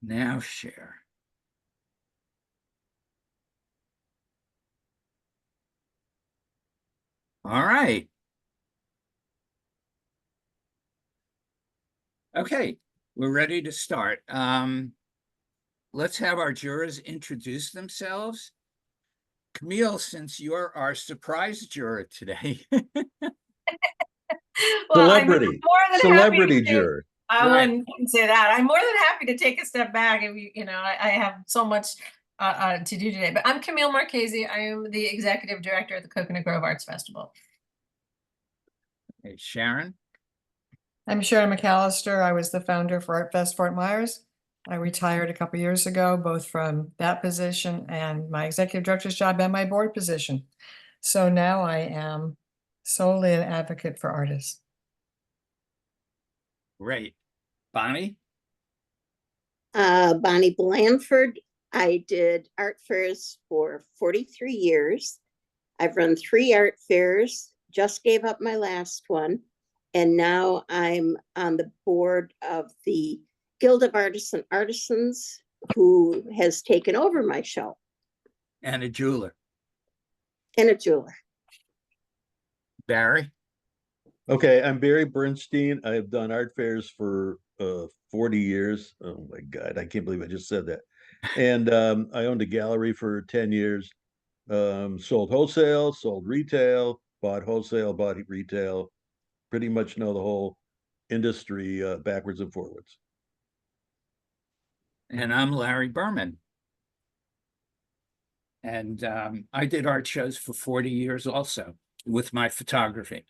Now share. All right. Okay, we're ready to start. Let's have our jurors introduce themselves. Camille, since you're our surprise juror today. Well, I'm more Celebrity, than happy to celebrity take, juror. I Right. wouldn't say that. I'm more than happy to take a step back if I have so much to do today. But I'm Camille Marchese. I am the executive director at the Coconut Grove Arts Festival. Hey, Sharon. I'm Sharon McAllister. I was the founder for Art Fest Fort Myers. I retired a couple years ago, both from that position and my executive director's job and my board position. So now I am solely an advocate for artists. Great. Bonnie. Bonnie Blanford. I did art fairs for 43 years. I've run 3 art fairs, just gave up my last one. And now I'm on the board of the Guild of Artists and Artisans, who has taken over my show. And a jeweler. And a jeweler. Barry. Okay, I'm Barry Bernstein. I've done art fairs for 40 years. Oh my God, I can't believe I just said that. And I owned a gallery for 10 years. Sold wholesale, sold retail, bought wholesale, bought retail. Pretty much know the whole industry backwards and forwards. And I'm Larry Berman. And I did art shows for 40 years also with my photography.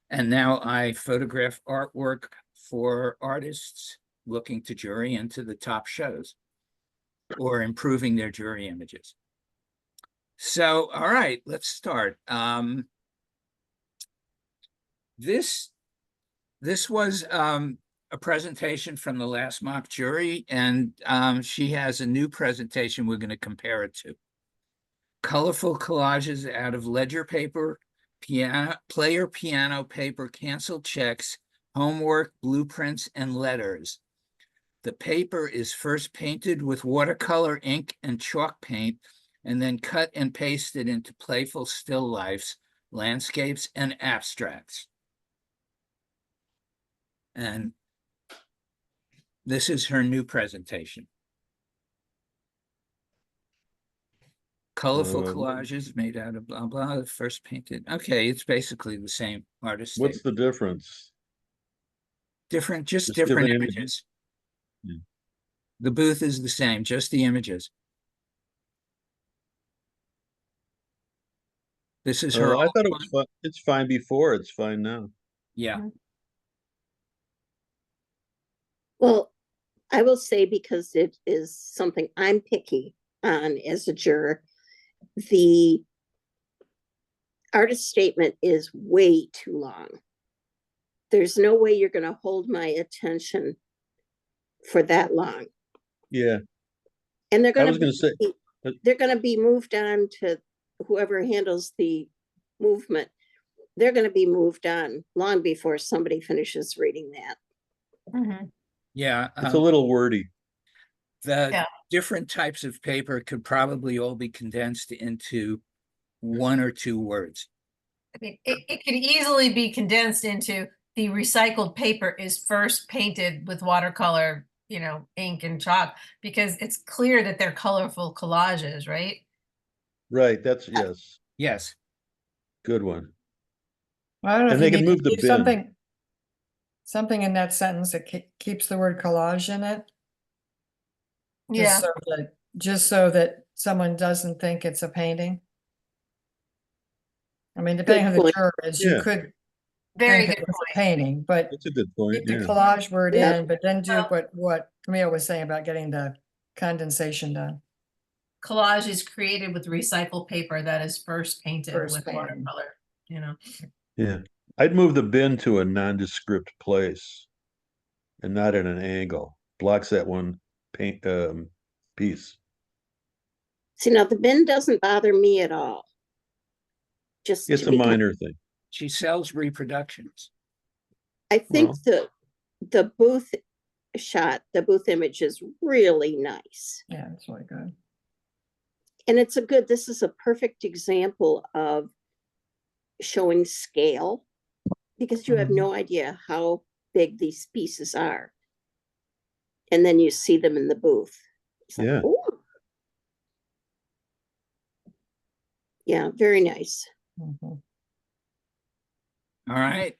And now I photograph artwork for artists looking to jury into the top shows or improving their jury images. So, all right, let's start. This was a presentation from the last mock jury, and she has a new presentation we're going to compare it to. Colorful collages out of ledger paper, player piano paper, canceled checks, homework, blueprints, and letters. The paper is first painted with watercolor ink and chalk paint, and then cut and pasted into playful still lifes, landscapes, and abstracts. And this is her new presentation. Colorful collages made out of blah, blah, first painted. Okay, it's basically the same artist. What's the difference? Different, just different different images. images. Yeah. The booth is the same, just the images. This is her. I thought it was fun. It's fine before, it's fine now. Yeah. Well, I will say, because it is something I'm picky on as a juror, the artist statement is way too long. There's no way you're going to hold my attention for that long. Yeah. And they're I going was going to say, they're going to be moved on to whoever handles the movement. They're going to be moved on long before somebody finishes reading that. Yeah. it's a little wordy. The different types of paper could probably all be condensed into 1 or 2 words. I mean, it could easily be condensed into the recycled paper is first painted with watercolor, ink and chalk, because it's clear that they're colorful collages, right? Right, that's, yes, Yes. good one. I don't know And if they you can need move to the keep bin. something in that sentence that keeps the word collage in it. Yeah. Just so that someone doesn't think it's a painting. I mean, depending on who the juror is, you could Very think good it was a point. painting, but That's a good point, keep the yeah. collage word Yeah. in, but then do Well- what Camille was saying about getting the condensation done. Collage is created with recycled paper that is first painted with painted. watercolor, Yeah, I'd move the bin to a nondescript place and not at an angle. Blocks that one paint piece. See, now the bin doesn't bother me at all. Just It's to a be minor thing. She sells reproductions. I think Well. the booth shot, the booth image is really nice. Yeah, it's really good. And this is a perfect example of showing scale, because you have Mhm. no idea how big these pieces are. And then you see them in the booth. It's like, Yeah. "Ooh." Yeah, very nice. Mhm. All right.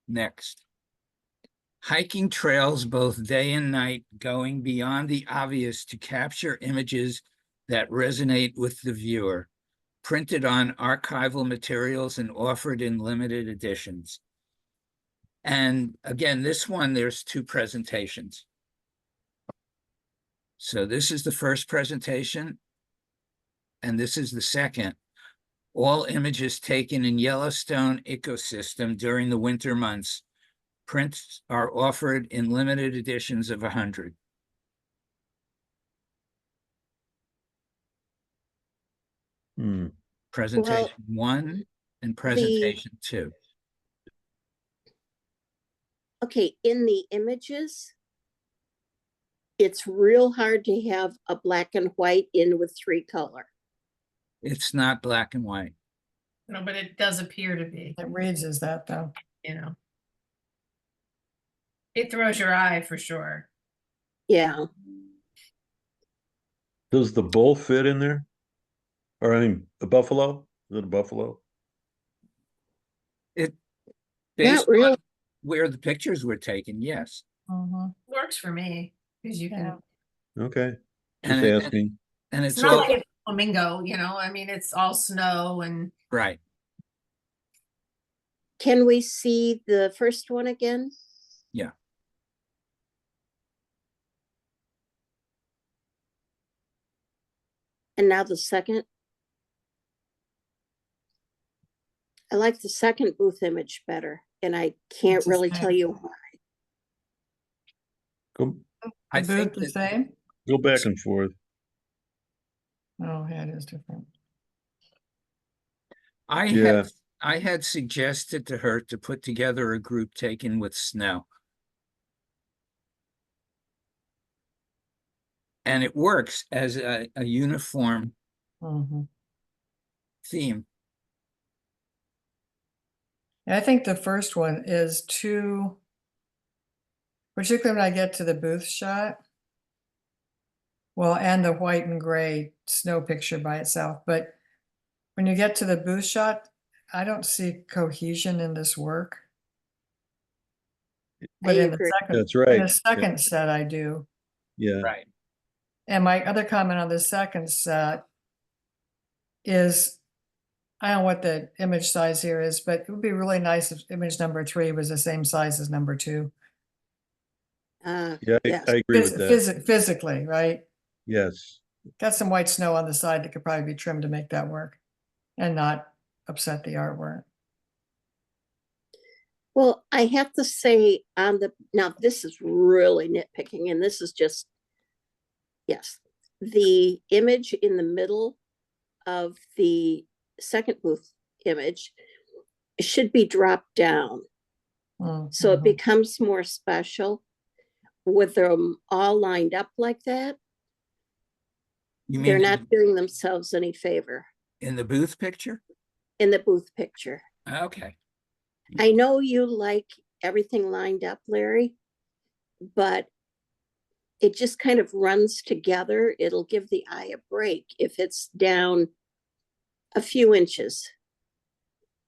Next. Hiking trails both day and night, going beyond the obvious to capture images that resonate with the viewer, printed on archival materials and offered in limited editions. And again, this one, there's two presentations. So this is the first presentation, and this is the second. All images taken in Yellowstone ecosystem during the winter months. Prints are offered in limited editions of 100. Hmm. Presentation one and presentation two. Okay, in the images, it's real hard to have a black and white in with 3 color. It's not black and white. No, but it does appear to be, It reads as that though. you know. It throws your eye for sure. Yeah. Does the bull fit in there? Or I mean, a buffalo? Is it a buffalo? It, based Not really. on where the pictures were taken, yes. Mhm. Works for me, because you Yeah. can, Okay, And just it- asking. And it's it's not all, like a flamingo, you know, I mean, it's all snow and right. Can we see the first one again? Yeah. And now the second? I like the second booth image better, and I can't It's the really same. tell you why. Go, I The think booth the that same? go back and forth. Oh, yeah, it is different. Yeah. I had suggested to her to put together a group taken with snow. And it works as a uniform Mhm. theme. And I think the first one is too, particularly when I get to the booth shot. Well, and the white and gray snow picture by itself, but when you get to the booth shot, I don't see cohesion in this work. But in the agree. second, That's in right. the second set, I do. Yeah. Right. And my other comment on the second set is, I don't know what the image size here is, but it would be really nice if image number 3 was the same size as number 2. Yeah, Yes. I agree with that. Physically, right? Yes. Got some white snow on the side that could probably be trimmed to make that work and not upset the artwork. Well, I have to say now this is really nitpicking, and this is just, yes, the image in the middle of the second booth image should be dropped down. So it Mhm. becomes more special with them all lined up like that. You They're mean not doing themselves any favor in the booth picture? in the booth picture. Okay. I know you like everything lined up, Larry, but it just kind of runs together. It'll give the eye a break if it's down a few inches.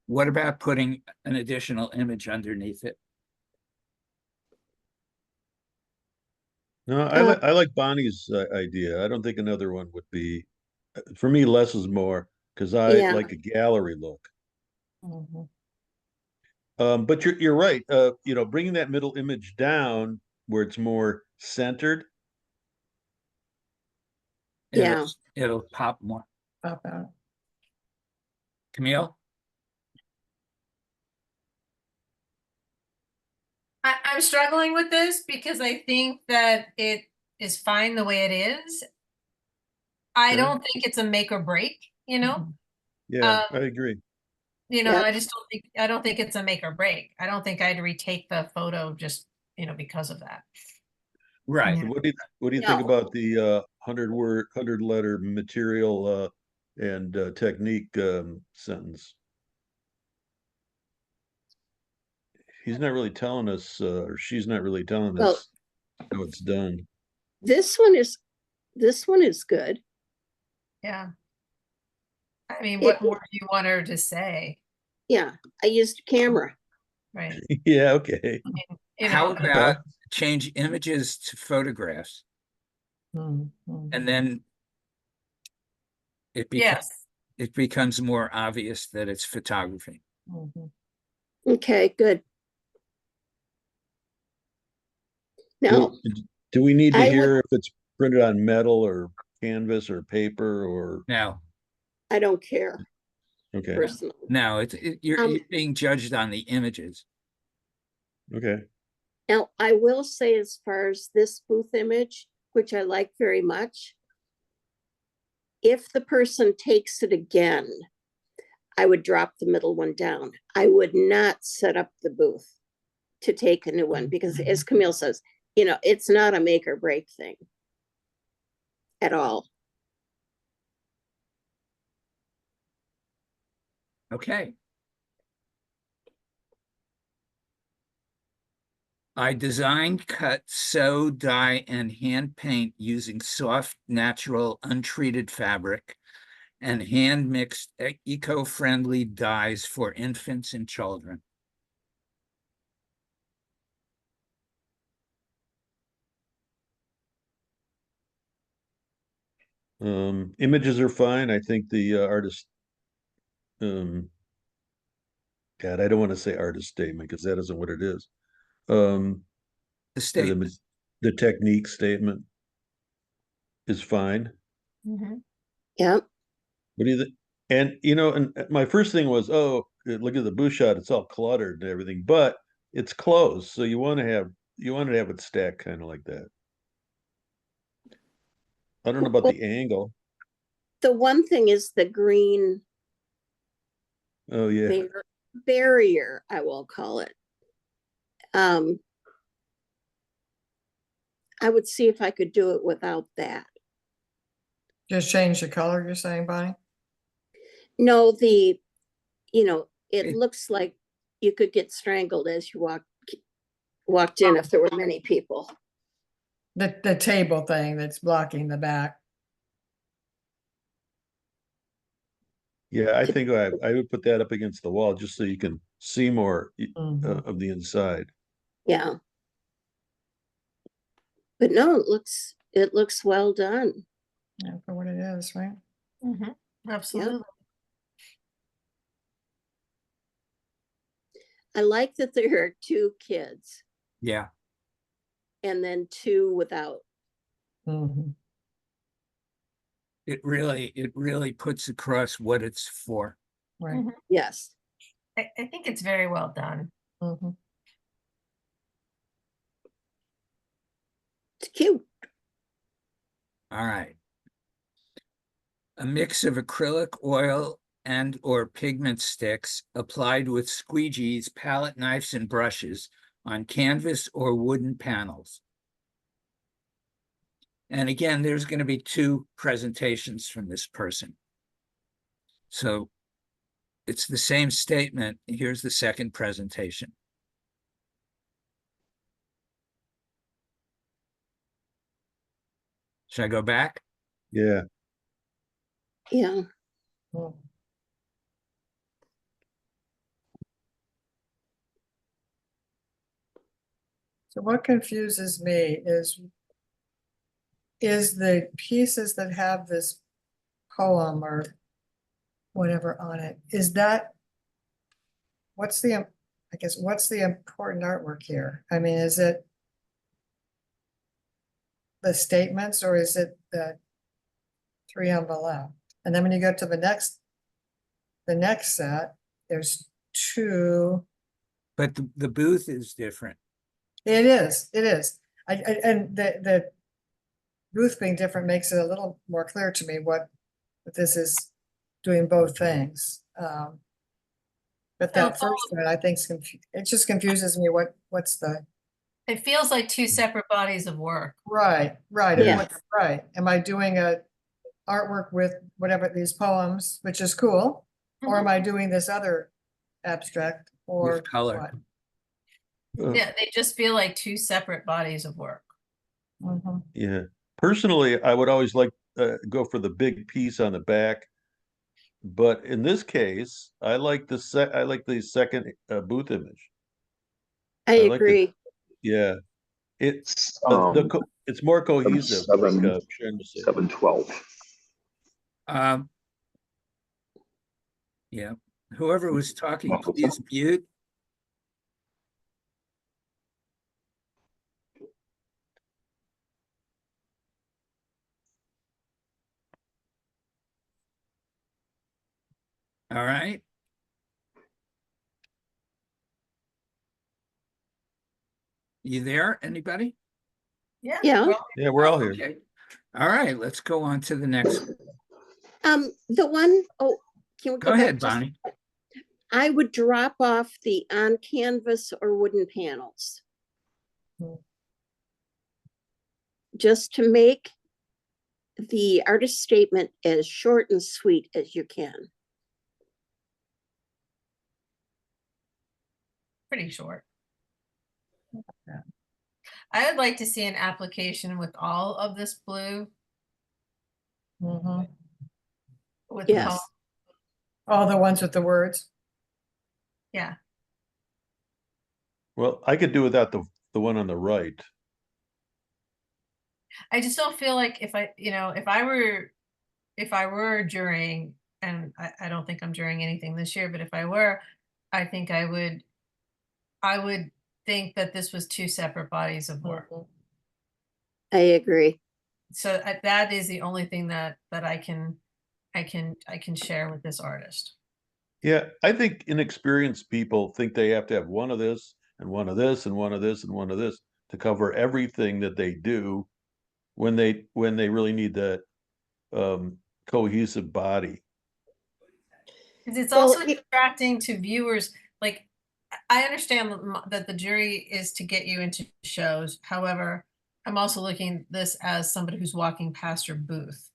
What about putting an additional image underneath it? No, I like Bonnie's idea. I don't think another one would be, for me, less is more, because I Yeah. like a gallery look. Mhm. But you're right. Bringing that middle image down where it's more centered. Yeah. It'll pop more. Pop out. Camille? I'm struggling with this because I think that it is fine the way it is. I Okay. don't think it's a make or break, you know? Mhm. Yeah, Um, I agree. You know, Yeah. I don't think it's a make or break. I don't think I'd retake the photo just because of that. Right. Yeah. What do you think No. about the 100 letter material and technique sentence? He's not really telling us, or she's not really telling Well- us how it's done. This one is good. Yeah. I mean, It- what more do you want her to say? Yeah, I used a camera. Right. Yeah, okay. How It- about change images to photographs Mhm, mhm. and then yes. it becomes more obvious that it's photography. Mhm. Okay, good. Now, Do we need to I would- hear if it's printed on metal or canvas or paper or, Now, I don't care okay, personally. you're Um, being judged on the images. okay. Now, I will say as far as this booth image, which I like very much, if the person takes it again, I would drop the middle one down. I would not set up the booth to take a new one because as Camille says, it's not a make or break thing at all. Okay. I designed, cut, sew, dye, and hand paint using soft, natural, untreated fabric and hand-mixed eco-friendly dyes for infants and children. Images are fine. I think the artist, um, God, I don't want to say artist statement because that isn't what it is. The The, statement, the technique statement is fine. Mhm. Yep. What do you think? And my first thing was, oh, look at the booth shot, it's all cluttered and everything, but it's closed, so you want to have it stacked kind of like that. I don't know about the angle. The one thing is the green Oh yeah, barrier, I will call it. I would see if I could do it without that. Just change the color, you're saying, Bonnie? No, it It- looks like you could get strangled as you walked in if there were many people. The table thing that's blocking the back. yeah. I think I would put that up against the wall just so you can see more Mhm. of the inside. Yeah. But no, it looks well done. Yeah, for what it is, right? Mhm. Absolutely. I like that there are 2 kids yeah, and then 2 without. Mhm. it really puts across what it's for. Right. Mhm. Yes. I think it's very well done. Mhm. It's cute. All right. A mix of acrylic oil and or pigment sticks applied with squeegees, palette knives, and brushes on canvas or wooden panels. And again, there's going to be 2 presentations from this person. So it's the same statement. Here's the second presentation. Should I go back? Yeah. Yeah. Mhm. So what confuses me is the pieces that have this poem or whatever on it, is that what's the important artwork here? I mean, is it the statements or is it the 3 on the left? And then when you go to the next set, there's 2. But the booth is different. It is. And the booth being different makes it a little more clear to me what this is doing both things. But that So- first one, I think, it just confuses me. What's the It feels like two separate bodies of work. Right, right. and Yeah. what- Right. Am I doing a artwork with whatever these poems, which is cool? Or am I doing this other abstract or With color. what? Yeah, they just feel like two separate bodies of work. Mhm. Yeah. Personally, I would always like go for the big piece on the back. But in this case, I like the second booth image. I I like the- agree. Yeah. It's more cohesive. like, Sharon was saying. 712. Um, yeah, whoever was talking, please mute. All right. You there, anybody? Yeah. Yeah. well, Yeah, we're all here. Okay. All right, let's go on to the next. The one, oh, can we Go go back ahead, to? Bonnie. I would drop off the on canvas or wooden panels. Hmm. Just to make the artist statement as short and sweet as you can. pretty short. Yeah. I would like to see an application with all of this blue Mhm. with Yes. poem. All the ones with the words. Yeah. Well, I could do without the one on the right. I just don't feel like if I, if I were jurying, and I don't think I'm jurying anything this year, but if I were, I think I would think that this was two separate bodies of work. Mhm. I agree. So that is the only thing that I can share with this artist. Yeah, I think inexperienced people think they have to have one of this and one of this and one of this and one of this to cover everything that they do when they really need that cohesive body. Because it's Well, also distracting to viewers. Like, I understand that the jury is to get you into shows. However, I'm also looking at this as somebody who's walking past your booth,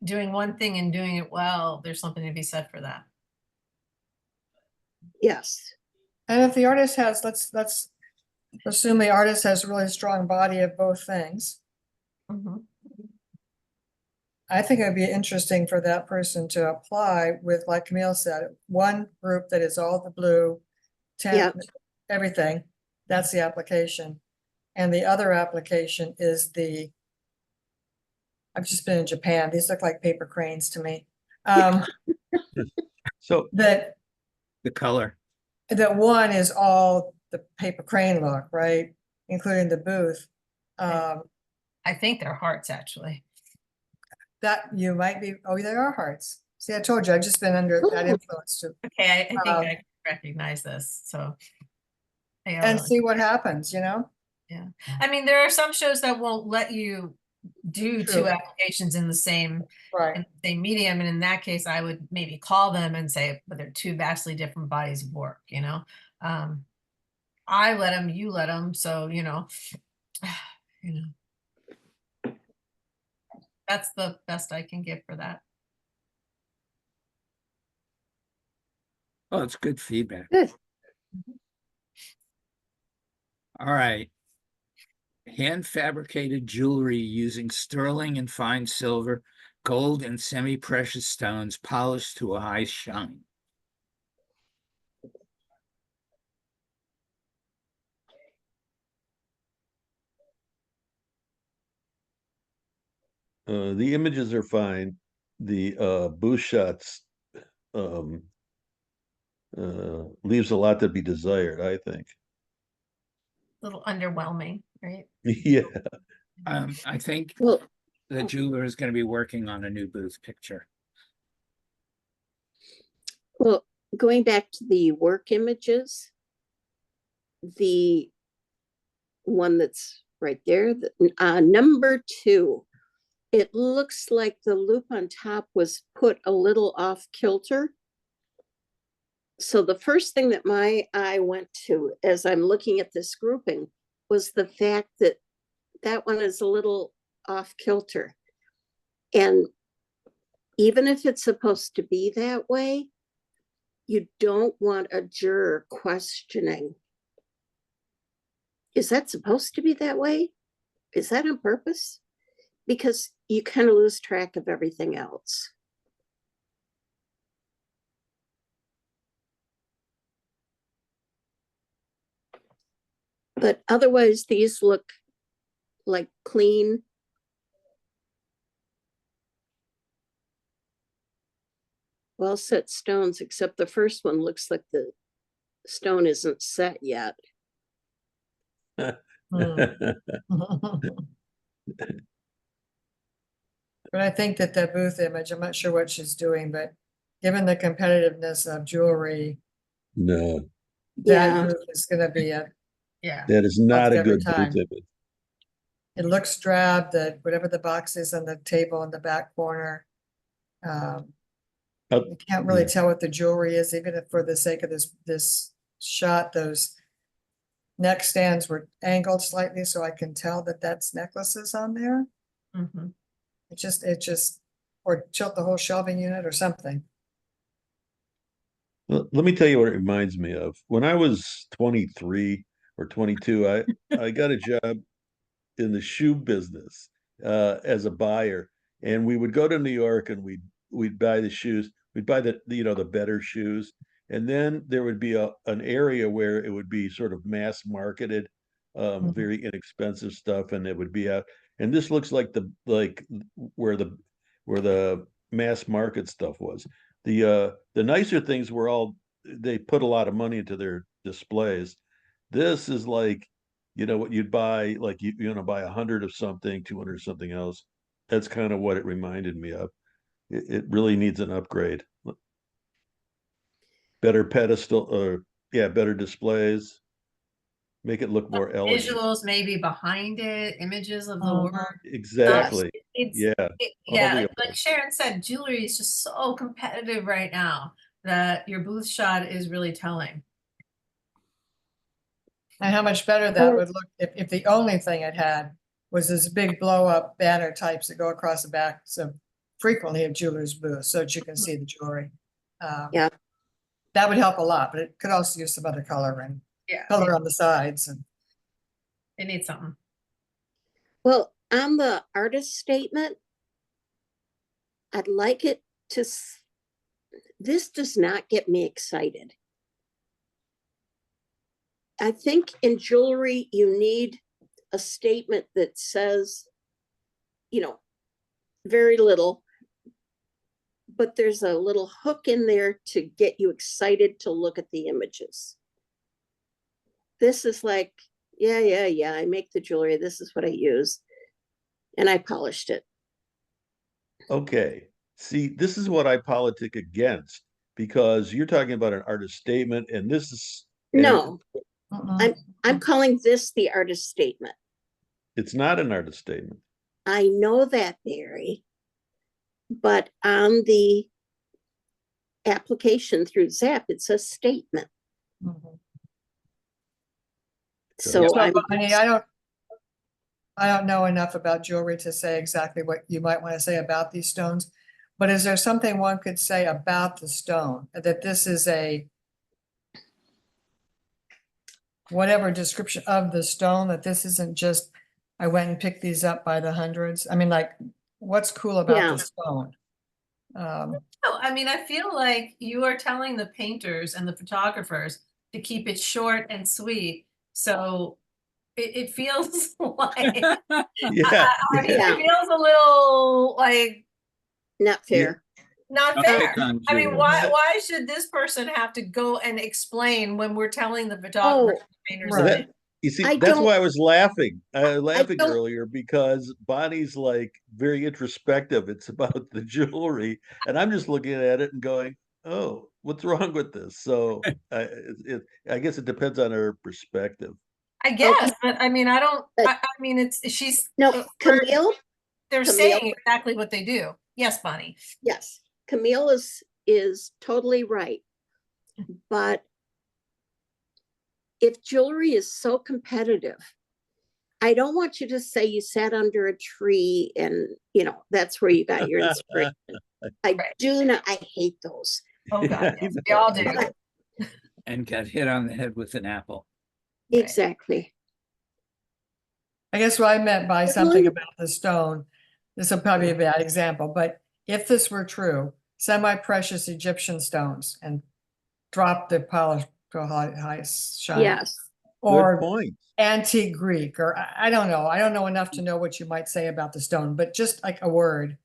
doing one thing and doing it well, there's something to be said for that. Yes. And if the artist has, let's assume the artist has a really strong body of both things. Mhm. I think it'd be interesting for that person to apply with, like Camille said, one group that is all the blue, Yeah. everything, that's the application. And the other application is I've just been in Japan, these look like paper cranes to me. So That The color. one is all the paper crane look, right? Including the booth. I think they're hearts, actually. That you might be, oh, there are hearts. See, I told you, I've just been under that Ooh. influence too. Okay, I think Um, I can recognize this. So, yeah, And really. see what happens, I mean, there are some shows that won't let you do True. two applications in the same Right. medium, and in that case, I would maybe call them and say, but they're two vastly different bodies of work. I let them, you let them, so that's the best I can give for that. Oh, it's good feedback. Good. All right. Hand fabricated jewelry using sterling and fine silver, gold and semi-precious stones polished to a high shine. the images are fine. The booth shots leaves a lot to be desired, I think. A little underwhelming, right? Yeah. I think Well, the jeweler is going to be working on a new booth picture. well, going back to the work images, the one that's right there, number 2, it looks like the loop on top was put a little off kilter. So the first thing that my eye went to as I'm looking at this grouping was the fact that that one is a little off kilter. And even if it's supposed to be that way, you don't want a juror questioning. Is that supposed to be that way? Is that on purpose? Because you kind of lose track of everything else. But otherwise, these look like clean. Well set stones, except the first one looks like the stone isn't set yet. But I think that the booth image, I'm not sure what she's doing, but given the competitiveness of jewelry, No, that Yeah. booth is gonna be Yeah. that is not a every good time. booth image. it looks drab, that whatever the box is on the table in the back corner. You can't really yeah. tell what the jewelry is, even if for the sake of this shot, those neck stands were angled slightly, so I can tell that that's necklaces on there. Mhm. It just, or tilt the whole shelving unit or something. Let me tell you what it reminds me of. When I was 23 or 22, I got a job in the shoe business as a buyer, and we would go to New York and we'd buy the shoes. We'd buy the better shoes, and then there would be an area where it would be sort of mass marketed, Mhm. very inexpensive stuff, and it would be out. And this looks like where the mass market stuff was. The nicer things were all, they put a lot of money into their displays. This is like, what you'd buy, like buy 100 of something, 200 of something else. That's kind of what it reminded me of. It really needs an upgrade. Better pedestal, or yeah, better displays. Make it look more elegant. Visuals maybe behind it, images of the Mhm. work. Exactly. It's, Yeah. all yeah, the like Sharon said, jewelry is just so competitive right now that your booth shot is really telling. And how much better that would look if the only thing it had was this big blow up banner types that go across the back, so frequently of jewelers booths, so that you can see the jewelry. Yeah. That would help a lot, but it could also use some other color and Yeah, color on the sides and. it needs something. Well, on the artist statement, I'd like it to, this does not get me excited. I think in jewelry, you need a statement that says, very little, but there's a little hook in there to get you excited to look at the images. This is like, yeah, I make the jewelry. This is what I use. And I polished it. Okay. See, this is what I politic against, because you're talking about an artist statement, and this is No, Mm-mm. I'm calling this the artist statement. it's not an artist statement. I know that, Barry, but on the application through Zap, it says statement. Mhm. So So, I'm, Bonnie, I don't know enough about jewelry to say exactly what you might want to say about these stones, but is there something one could say about the stone, that this is a whatever description of the stone, that this isn't just, I went and picked these up by the hundreds? I mean, like, what's cool about Yeah. the stone? No, I mean, I feel like you are telling the painters and the photographers to keep it short and sweet. So it feels like, Yeah. I mean, Yeah. it feels a little like not fair. not Don't fair. pick on I mean, Julie. why should this person have to go and explain when we're telling the photographers and painters? right. that You see, I that's don't- why I was laughing. Laughing don't- earlier, because Bonnie's like very introspective. It's about the jewelry, and I'm just looking at it and going, "Oh, what's wrong with this?" So I guess it depends on her perspective. I guess, but I mean, I don't, I mean, she's, No, Camille, they're Camille- saying exactly what they do. Yes, Bonnie. yes, Camille is totally right. but if jewelry is so competitive, I don't want you to say you sat under a tree and, that's where you got your inspiration. I Right. do not, I hate those. Oh, God, yes, we all do. But- And got hit on the head with an apple. Right. Exactly. I guess what I meant by Well, something you- about the stone, this will probably be a bad example, but if this were true, semi-precious Egyptian stones and drop the polish to a high shine. Yes. Good Or point. antique Greek, or I don't know. I don't know enough to know what you might say about the stone, but just like a word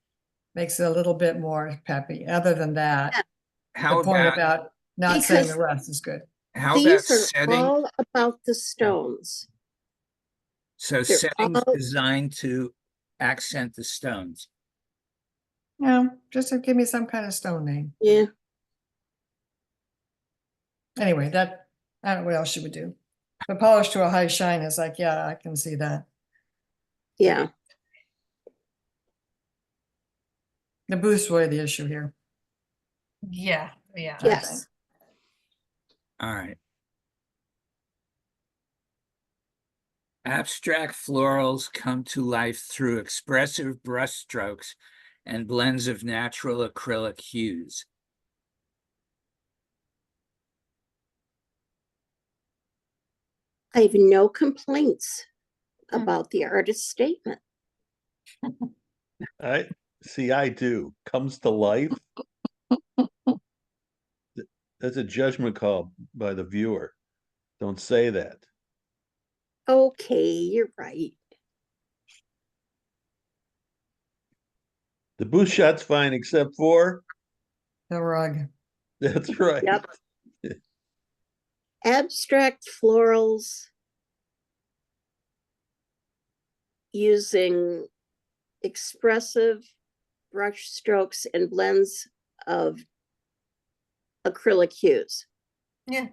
makes it a little bit more peppy. Other than that, How the point about, about not saying the Because rest is good. how about These are setting, all about the stones. so they're settings all- designed to accent the stones? Just to give me some kind of stone name. Yeah. Anyway, I don't know what else you would do. The polish to a high shine is like, yeah, I can see that. Yeah. The booth's really the issue here. Yeah, yeah. I Yes. think. All right. Abstract florals come to life through expressive brushstrokes and blends of natural acrylic hues. I have no complaints Hmm. about the artist statement. I do. Comes to life. That's a judgment call by the viewer. Don't say that. Okay, you're right. The booth shot's fine except for, The rug. that's right. Yep. Abstract florals using expressive brush strokes and blends of acrylic hues. Yeah.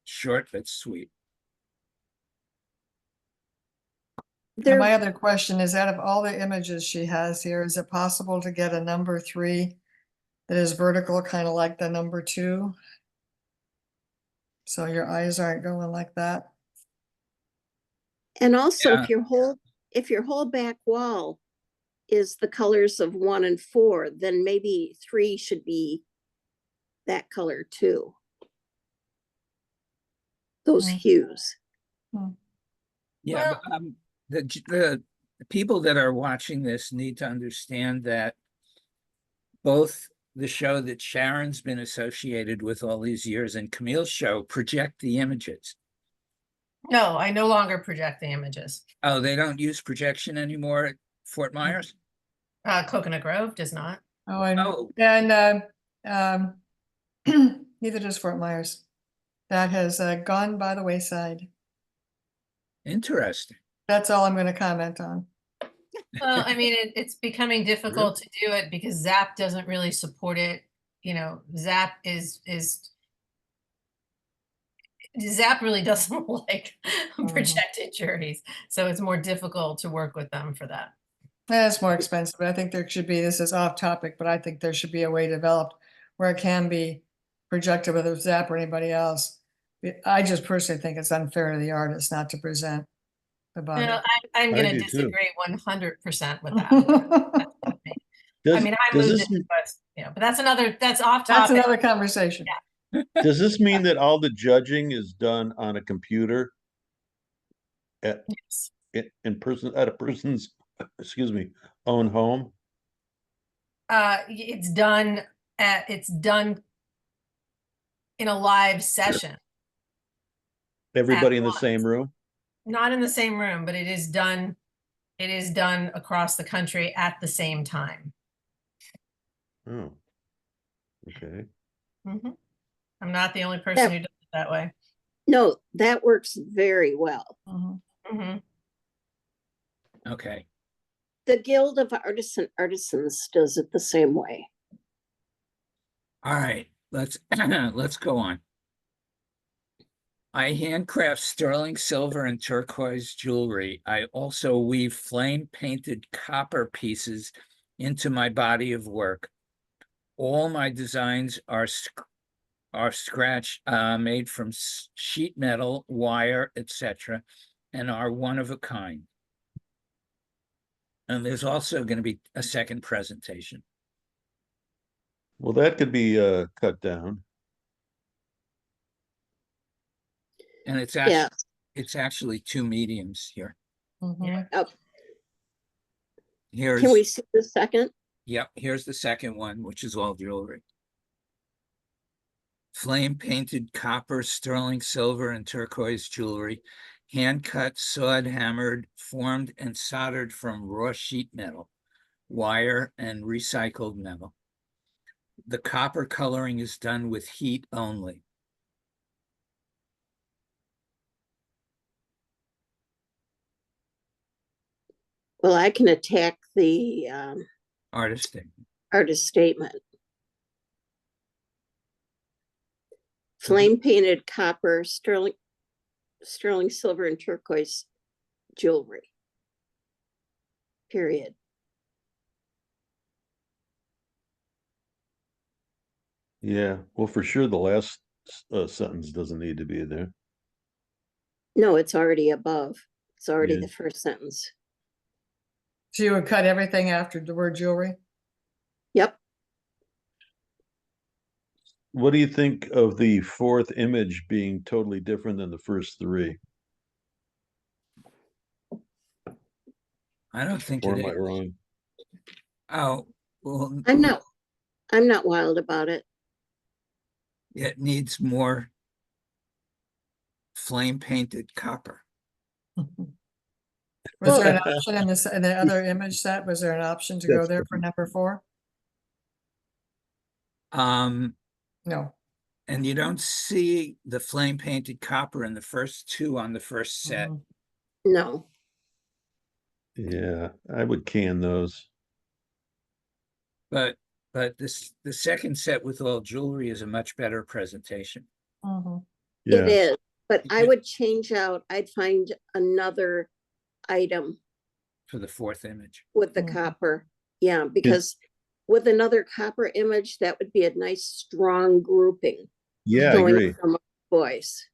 Short but sweet. And They're my other question is, out of all the images she has here, is it possible to get a number 3 that is vertical, kind of like the number 2? So your eyes aren't going like that. and also Yeah. if your whole back wall is the colors of 1 and 4, then maybe 3 should be that color too. Those Mm. hues. Yeah, Well- but, the people that are watching this need to understand that both the show that Sharon's been associated with all these years and Camille's show project the images. No, I no longer project the images. Oh, they don't use projection anymore at Fort Myers? Coconut Grove does not. Oh, and, Oh. neither does Fort Myers. That has gone by the wayside. Interesting. That's all I'm going to comment on. Well, I mean, it's becoming difficult to do it because Zap doesn't really support it. Zap Zap really doesn't like projected juries, so it's more difficult to work with them for that. It's more expensive, but I think there should be, this is off topic, but I think there should be a way developed where it can be projected, whether it's Zap or anybody else. I just personally think it's unfair to the artist not to present the body. I'm I going to do too. disagree 100% with that. I mean, I Does moved this, it, but that's off That's topic. another conversation. does this mean that all the judging is done on a computer Yes. in person, at a person's, excuse me, own home? It's done in a live session, Everybody in the once. same room? not in the same room, but it is done across the country at the same time. Oh. Okay. Mhm. I'm not the only person who does it that way. No, that works very well. Mhm. Mhm. Okay. The Guild of Artists and Artisans does it the same way. All right, let's let's go on. I handcraft sterling silver and turquoise jewelry. I also weave flame painted copper pieces into my body of work. All my designs are scratch, made from sheet metal, wire, etc., and are one of a kind. And there's also going to be a second presentation, Well, that could be cut down. and it's Yeah. actually two mediums here. Mhm. Can we Here's, see the second? yep, here's the second one, which is all jewelry. Flame painted copper, sterling silver, and turquoise jewelry, hand cut, sawed, hammered, formed, and soldered from raw sheet metal, wire, and recycled metal. The copper coloring is done with heat only. Well, I can attack the Artist thing. artist statement. Flame painted copper, sterling silver, and turquoise jewelry. Period. Yeah, well, for sure, the last sentence doesn't need to be there. No, it's already above. It's already Yeah. the first sentence. So you would cut everything after the word jewelry? Yep. What do you think of the fourth image being totally different than the first three? I don't think Or it am I is. wrong? Oh, well, I'm not wild about it. it needs more flame painted copper. Was there an option in this, in the other image set? Was there an option to go That's there for number 4? No. And you don't see the flame painted copper in the first two on the first set. Mhm. No. Yeah, I would can those. But the second set with all jewelry is a much better presentation. Mhm. It Yeah, is. But I Yeah. would change out, I'd find another item For the fourth image. with the Mhm. copper. Yeah, because with another copper image, that would be a nice strong grouping yeah, I going agree. from a voice.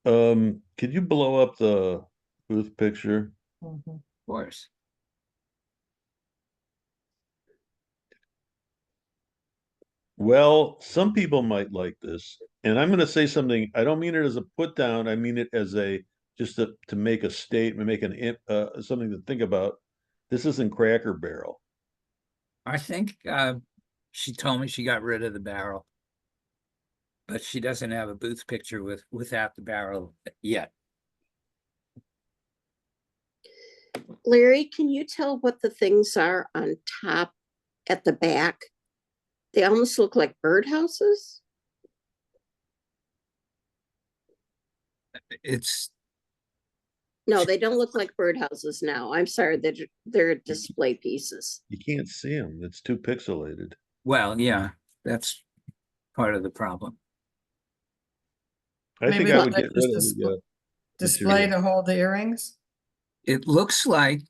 Could you blow up the booth picture? Mhm. Of course. Well, some people might like this, and I'm going to say something. I don't mean it as a put down. I mean it as a just to make a statement, make something to think about. This isn't Cracker Barrel. I think she told me she got rid of the barrel. But she doesn't have a booth picture without the barrel yet. Larry, can you tell what the things are on top at the back? They almost look like birdhouses. It's No, they don't look like birdhouses now. I'm sorry, they're display pieces. You can't see them. It's too pixelated. well, yeah, that's part of the problem. I Maybe think I let would them get just rid of the display material. to hold the earrings? It looks like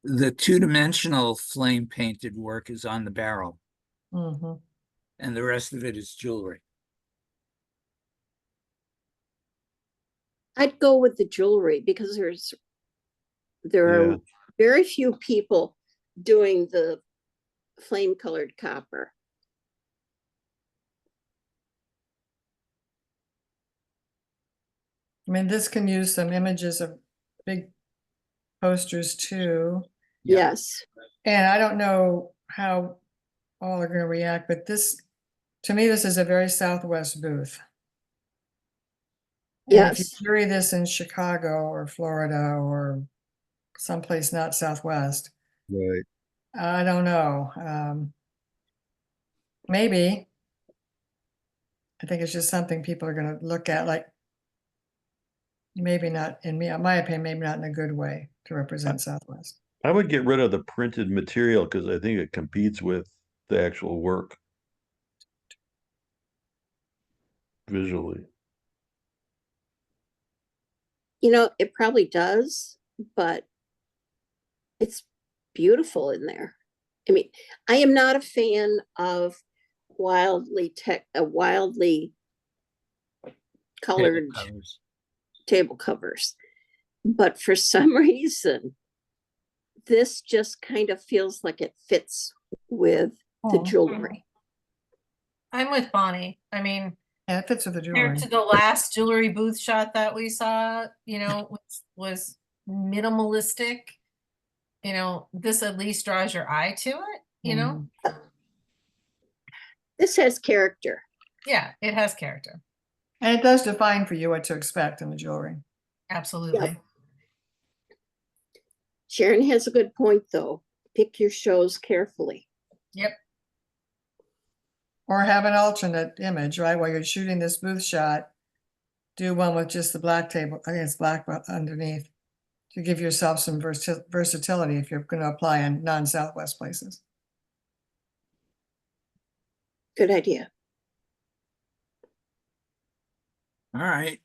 the two-dimensional flame painted work is on the barrel Mhm. and the rest of it is jewelry. I'd go with the jewelry because there Yeah. are very few people doing the flame colored copper. I mean, this can use some images of big posters too. Yeah. Yes. And I don't know how all are going to react, but this, to me, this is a very Southwest booth. And if you Yes. carry this in Chicago or Florida or someplace not Southwest, Right. I don't know. Maybe. I think it's just something people are going to look at, like maybe not in my opinion, maybe not in a good way to represent Southwest. I would get rid of the printed material because I think it competes with the actual work visually. You know, it probably does, but it's beautiful in there. I mean, I am not a fan of wildly Table colored covers. table covers. But for some reason, this just kind of feels like it fits with the Oh. jewelry. I'm with Bonnie. I mean, Yeah, it fits with the compared jewelry. to the last jewelry booth shot that we saw, you know, was minimalistic. You know, this at least draws your eye to it, you know? Mhm. This has character. Yeah, it has character. And it does define for you what to expect in the jewelry. Absolutely. Sharon has a good point, though. Pick your shows carefully. Yep. Or have an alternate image, right? While you're shooting this booth shot, do one with just the black table, I think it's black underneath, to give yourself some versatility if you're going to apply in non-Southwest places. Good idea. All right.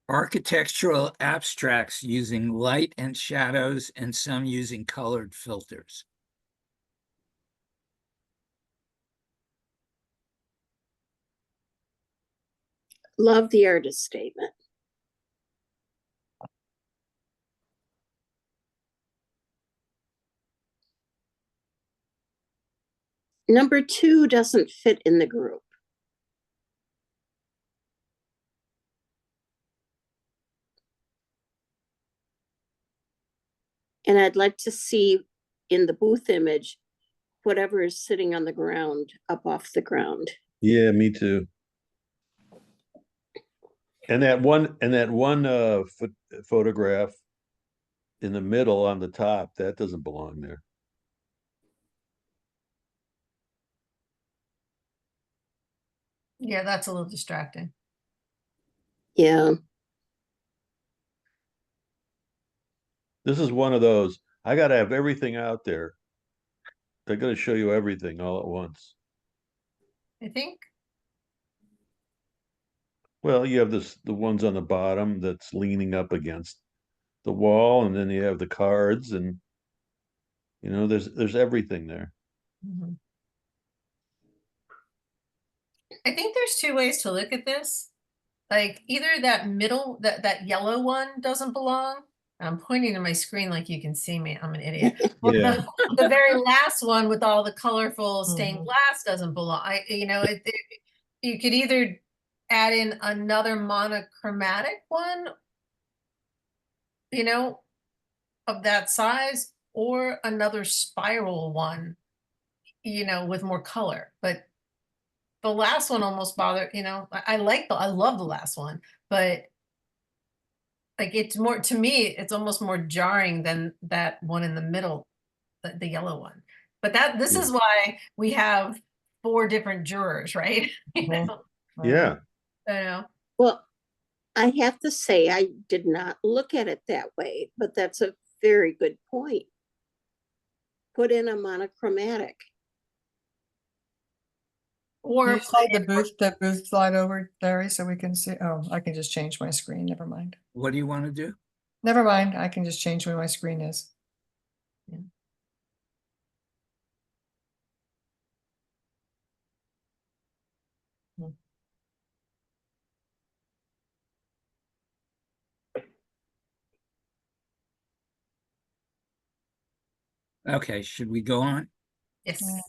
Architectural abstracts using light and shadows and some using colored filters. Love the artist statement. Number 2 doesn't fit in the group. And I'd like to see in the booth image, whatever is sitting on the ground, up off the ground. Yeah, me too. And that one photograph in the middle on the top, that doesn't belong there. Yeah, that's a little distracting. Yeah. This is one of those, I gotta have everything out there. I gotta show you everything all at once. I think. Well, you have the ones on the bottom that's leaning up against the wall, and then you have the cards, and you know, there's everything there. Mhm. I think there's two ways to look at this. Like either that middle, that yellow one doesn't belong. I'm pointing to my screen like you can see me. I'm an idiot. Or Yeah. the very last one with all the colorful stained Mhm. glass doesn't belong. You could either add in another monochromatic one, you know, of that size, or another spiral one, you know, with more color. But the last one almost bothered, you know, I love the last one, but like it's more, to me, it's almost more jarring than that one in the middle, the yellow one. But this Yeah. is why we have 4 different jurors, right? You Mhm. know, Yeah. you know. Well, I have to say, I did not look at it that way, but that's a very good point. Put in a monochromatic. Can Or you slide that booth slide over, Larry, so we can see? Oh, I can just change my screen. Never mind. What do you want to do? Never mind. I can just change where my screen is. Okay, should we go on? yes. Yeah.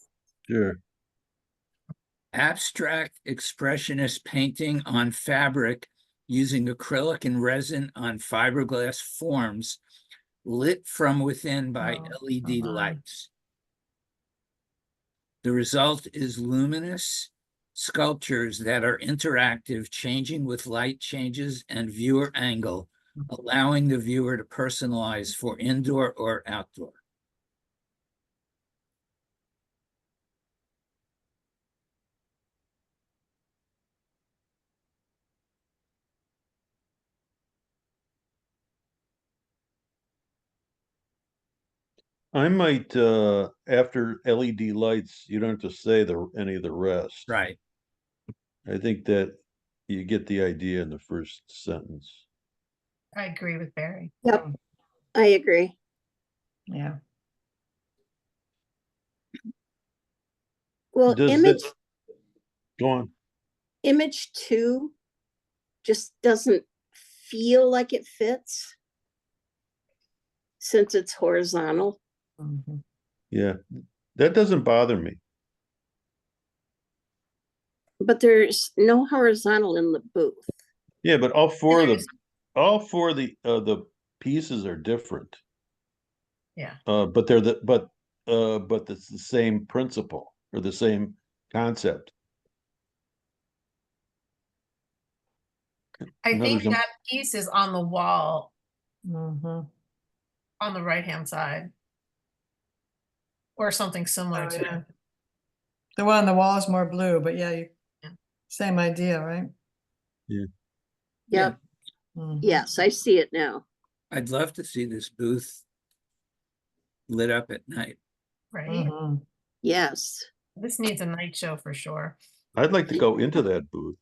Sure. Abstract expressionist painting on fabric using acrylic and resin on fiberglass forms lit from within by Oh, LED come on. lights. The result is luminous sculptures that are interactive, changing with light changes and viewer angle, allowing the viewer to personalize for indoor or outdoor. I might after LED lights, you don't have to say any of the rest. Right. I think that you get the idea in the first sentence. I agree with Barry. Yep, I agree. Yeah. Well, Does image, this, go on. image 2 just doesn't feel like it fits since it's horizontal. Mhm. Yeah, that doesn't bother me. But there's no horizontal in the booth. Yeah, but all four of the pieces are different. Yeah. But but it's the same principle or the same concept. I In think others, that piece is on the wall Mhm. on the right-hand side. Or something similar Oh, to yeah. it. The one on the wall is more blue, but yeah, Yeah. same idea, right? Yep. Mhm. Yes, I see it now. I'd love to see this booth lit up at night. Right? Mhm. Yes. This needs a night show for sure. I'd like to go into that booth.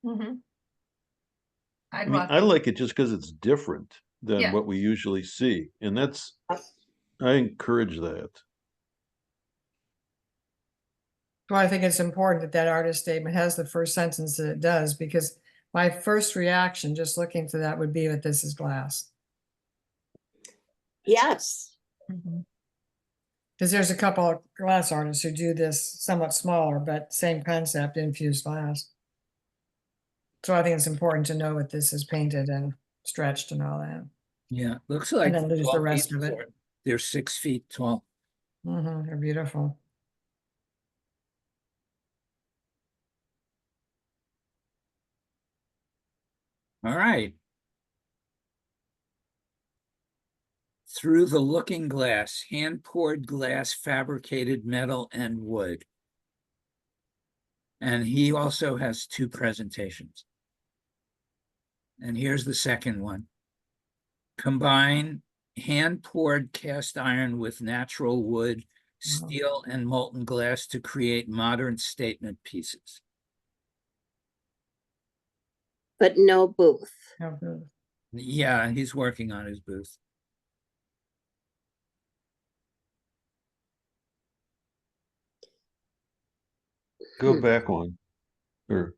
Mm-hmm. I I'd mean, walk I in. like it just because it's different than Yeah. what we usually see, and I encourage that. Well, I think it's important that that artist statement has the first sentence that it does, because my first reaction, just looking to that, would be that this is glass. Yes. Mhm. Because there's a couple of glass artists who do this somewhat smaller, but same concept, infused glass. So I think it's important to know that this is painted and stretched and all that. Yeah, looks like then there's the 12 rest of pieces it. are- They're 6 feet tall. They're beautiful. All right. Through the Looking Glass, hand-poured glass, fabricated metal and wood. And he also has 2 presentations. And here's the second one. Combine hand-poured cast iron with natural wood, Wow. steel, and molten glass to create modern statement pieces. But no booth. How good. Yeah, he's working on his booth. Go Hmm. back one, or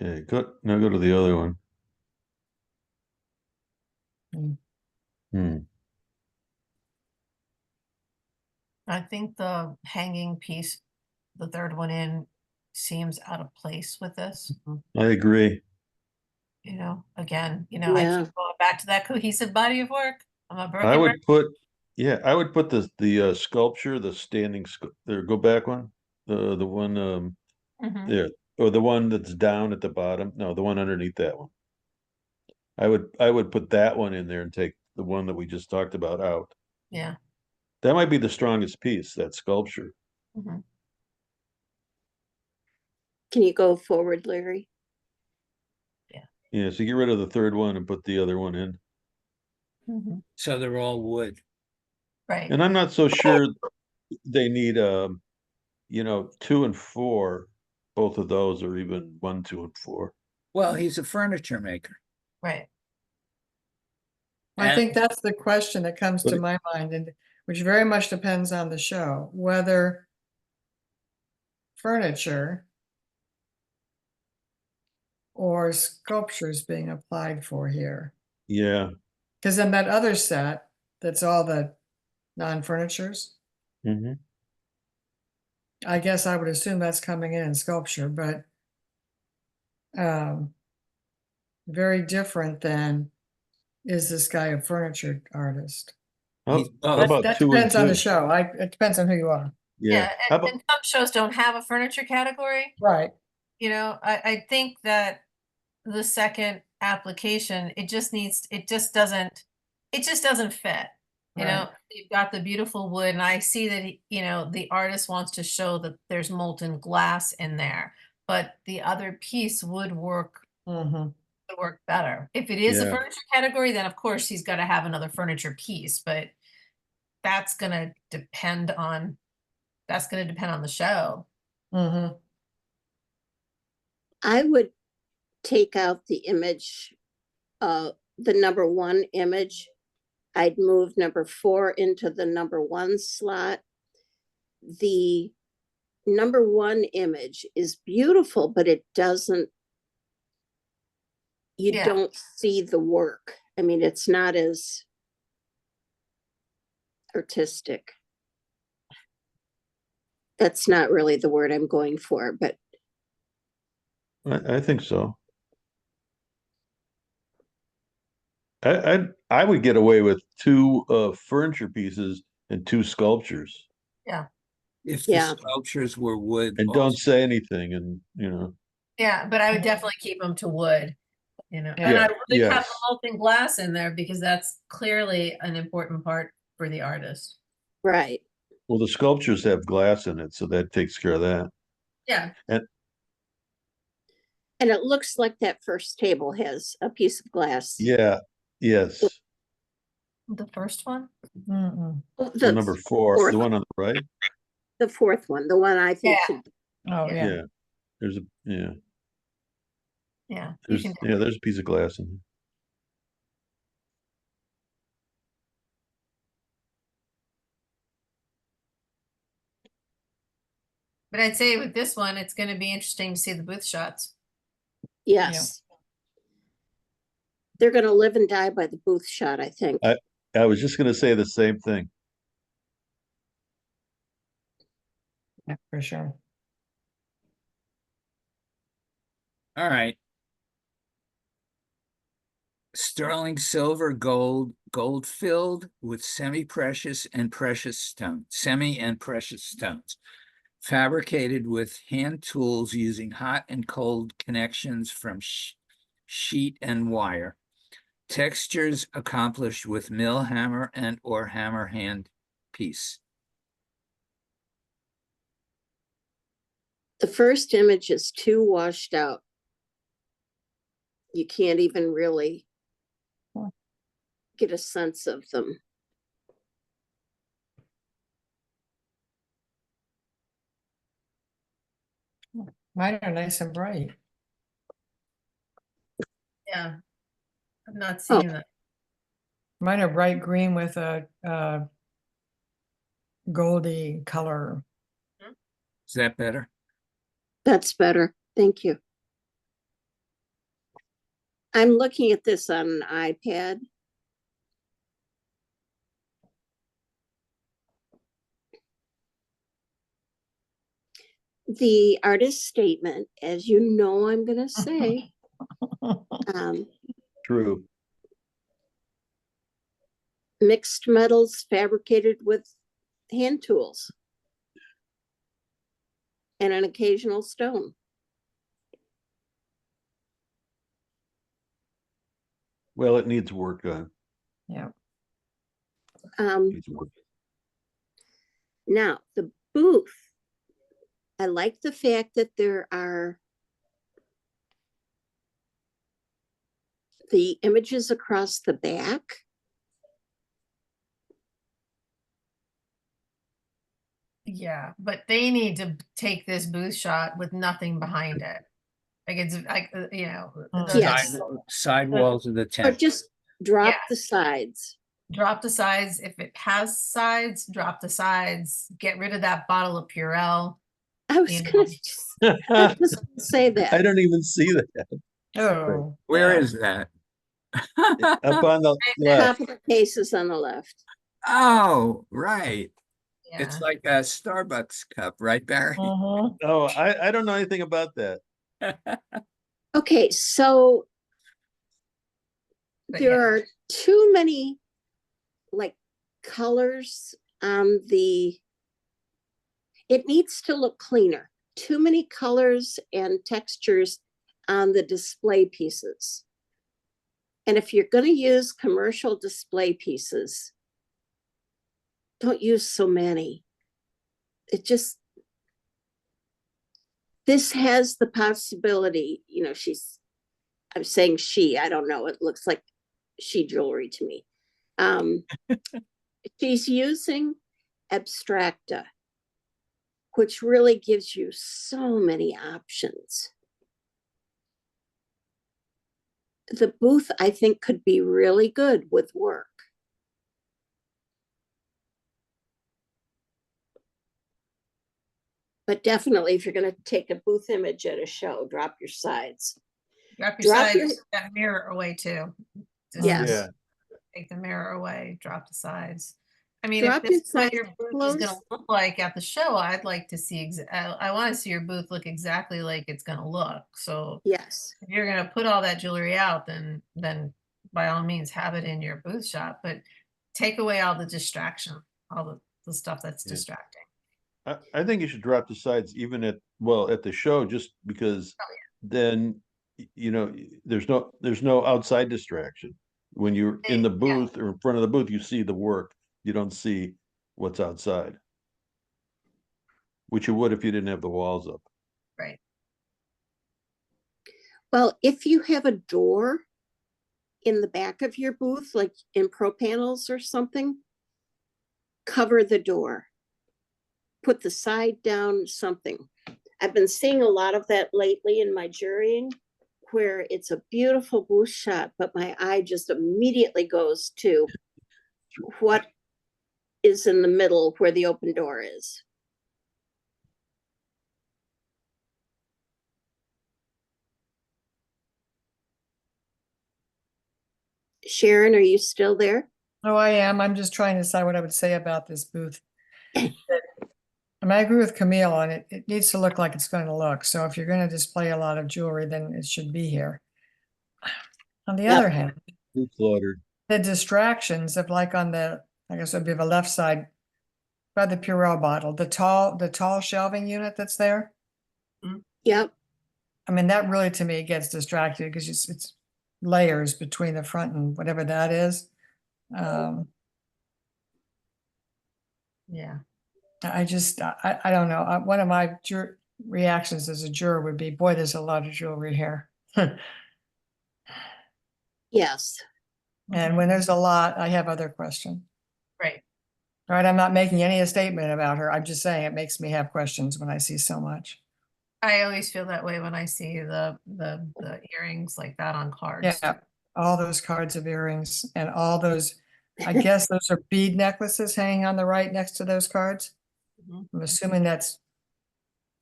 okay, go to the other one. Hmm. Hmm. I think the hanging piece, the third one in, seems out of place with this. I agree. You know, again, I Yeah. keep going back to that cohesive body of work. I'm a I broken record. would put, yeah, I would put the sculpture, the standing there. Go back one, the one Mhm. there, or the one that's down at the bottom. No, the one underneath that one. I would put that one in there and take the one that we just talked about out. Yeah. That might be the strongest piece, that sculpture. Mhm. Can you go forward, Larry? Yeah, so get rid of the third one and put the other one in. Mhm. So they're all wood. Right. And I'm not so sure they need 2 and 4, both of those, or even 1, 2, and 4. Well, he's a furniture maker. Right. I And- think that's the question that comes But to it- my mind, and which very much depends on the show, whether furniture or sculpture is being applied for here. Yeah. Because in that other set, that's all the non-furnitures, Hmm. I guess I would assume that's coming in sculpture, but very different than, is this guy a furniture artist? He's How both. about That 2 and depends on the 2? show. It depends on who you are. Yeah. How about And some shows don't have a furniture category. Right. I think that the second application, it just doesn't fit. Right. You've got the beautiful wood, and I see that, the artist wants to show that there's molten glass in there, but the other piece would work better. If it is a Yeah. furniture category, then of course he's got to have another furniture piece, but that's gonna depend on the show. I would take out the image, the number 1 image. I'd move number 4 into the number 1 slot. The number 1 image is beautiful, but it doesn't, you Yeah. don't see the work. I mean, it's not as artistic. That's not really the word I'm going for, but I think so. I would get away with 2 furniture pieces and 2 sculptures, If the Yeah. sculptures were wood. and don't say anything, and Yeah, but I would definitely keep them to wood, you know, and Yeah, I would have yes. the whole thing glass in there because that's clearly an important part for the artist. right. Well, the sculptures have glass in it, so that takes care of that. Yeah, And it looks like that first table has a piece of glass. Yeah, yes. the first one. Mm-mm. Oh, The number 4, fourth. the one on the right. The 4th one, the one I think Yeah. should, Oh, Yeah. yeah. Yeah, there's a Yeah, you can. there's a piece of glass in there. But I'd say with this one, it's going to be interesting to see the booth shots. yes. They're gonna live and die by the booth shot, I think. I was just gonna say the same thing. Yeah, for sure. All right. Sterling silver, gold filled with semi-precious and precious stones, semi and precious stones. Fabricated with hand tools using hot and cold connections from sheet and wire. Textures accomplished with mill hammer and or hammer hand piece. The first image is too washed out. You can't even really Hmm. get a sense of them. Mine are nice and bright. Yeah, I've not seen that. Mine are bright green with a goldy color. Is that better? That's better. Thank you. I'm looking at this on an iPad. The artist statement, as you know, I'm gonna say, um, True. mixed metals fabricated with hand tools and an occasional stone. Well, it needs work on. Yeah. Needs work. Now, the booth, I like the fact that there are the images across the back. Yeah, but they need to take this booth shot with nothing behind it. Like it's like you know, the- Yes. Sidewalls of the Or tent. just drop Yeah. the sides. drop the sides if it has sides. Drop the sides. Get rid of that bottle of Purell. I was Yeah. gonna I was gonna say I that. don't even see that. Oh. Where yeah. is that? Up on the Top left. of the cases on the left. Oh, right. Yeah. It's like a Starbucks cup, right, Barry? Mhm. Oh, I don't know anything about that. Okay, so But there yeah. are too many like colors on the, it needs to look cleaner. Too many colors and textures on the display pieces. And if you're going to use commercial display pieces, don't use so many. It just, this has the possibility, you know, I'm saying she, I don't know, it looks like she jewelry to me. She's using abstracta, which really gives you so many options. the booth, I think, could be really good with work. But definitely, if you're going to take a booth image at a show, drop your sides. Drop your Drop your- sides, that mirror away too. Just Yes. Yeah. take the mirror away, drop the sides. I mean, Drop if your this is what sides your booth is gonna close. look like at the show, I'd like to see, I wanna see your booth look exactly like it's gonna look. So Yes. if you're gonna put all that jewelry out, then by all means have it in your booth shop, but take away all the distraction, all the stuff that's Yeah. distracting. I think you should drop the sides even at, well, at the show, just because Oh, then, you know, there's no outside distraction. When you're in the Yeah. booth or in front of the booth, you see the work. You don't see what's outside. Which you would if you didn't have the walls up. Right. Well, if you have a door in the back of your booth, like in Pro Panels or something, cover the door. Put the side down, something. I've been seeing a lot of that lately in my jurying, where it's a beautiful booth shot, but my eye just immediately goes to what is in the middle where the open door is. Sharon, are you still there? Oh, I am. I'm just trying to decide what I would say about this booth. I mean, I agree with Camille on it. It needs to look like it's going to look. So if you're going to display a lot of jewelry, then it should be here. On the Yep. other hand, Too cluttered. the distractions of like on the, I guess it would be the left side by the Purell bottle, the tall shelving unit that's there. Yep. I mean, that really to me gets distracted because it's layers between the front and whatever that is. Yeah. I just, I don't know. One of my reactions as a juror would be, boy, there's a lot of jewelry here. Yes. And when there's a lot, I have other questions. Right. All right, I'm not making any statement about her. I'm just saying it makes me have questions when I see so much. I always feel that way when I see the earrings like that on cards. Yeah, all those cards of earrings and all those, I guess those are bead necklaces hanging on the right next to those cards. Mhm. I'm assuming that's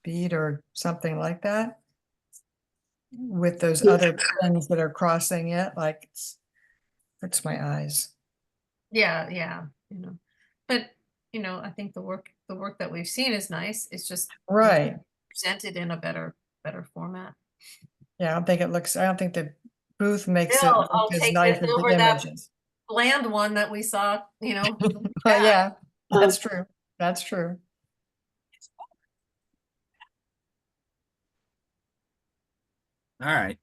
bead or something like that. With those Yeah. other things that are crossing it, like hurts my eyes. Yeah, yeah, but I think the work that we've seen is nice. It's just Right. presented in a better format. Yeah, I don't think the booth makes it Still, look I'll as take nice this as the over that images. bland one that we saw, But yeah, Um, that's true. That's true. All right.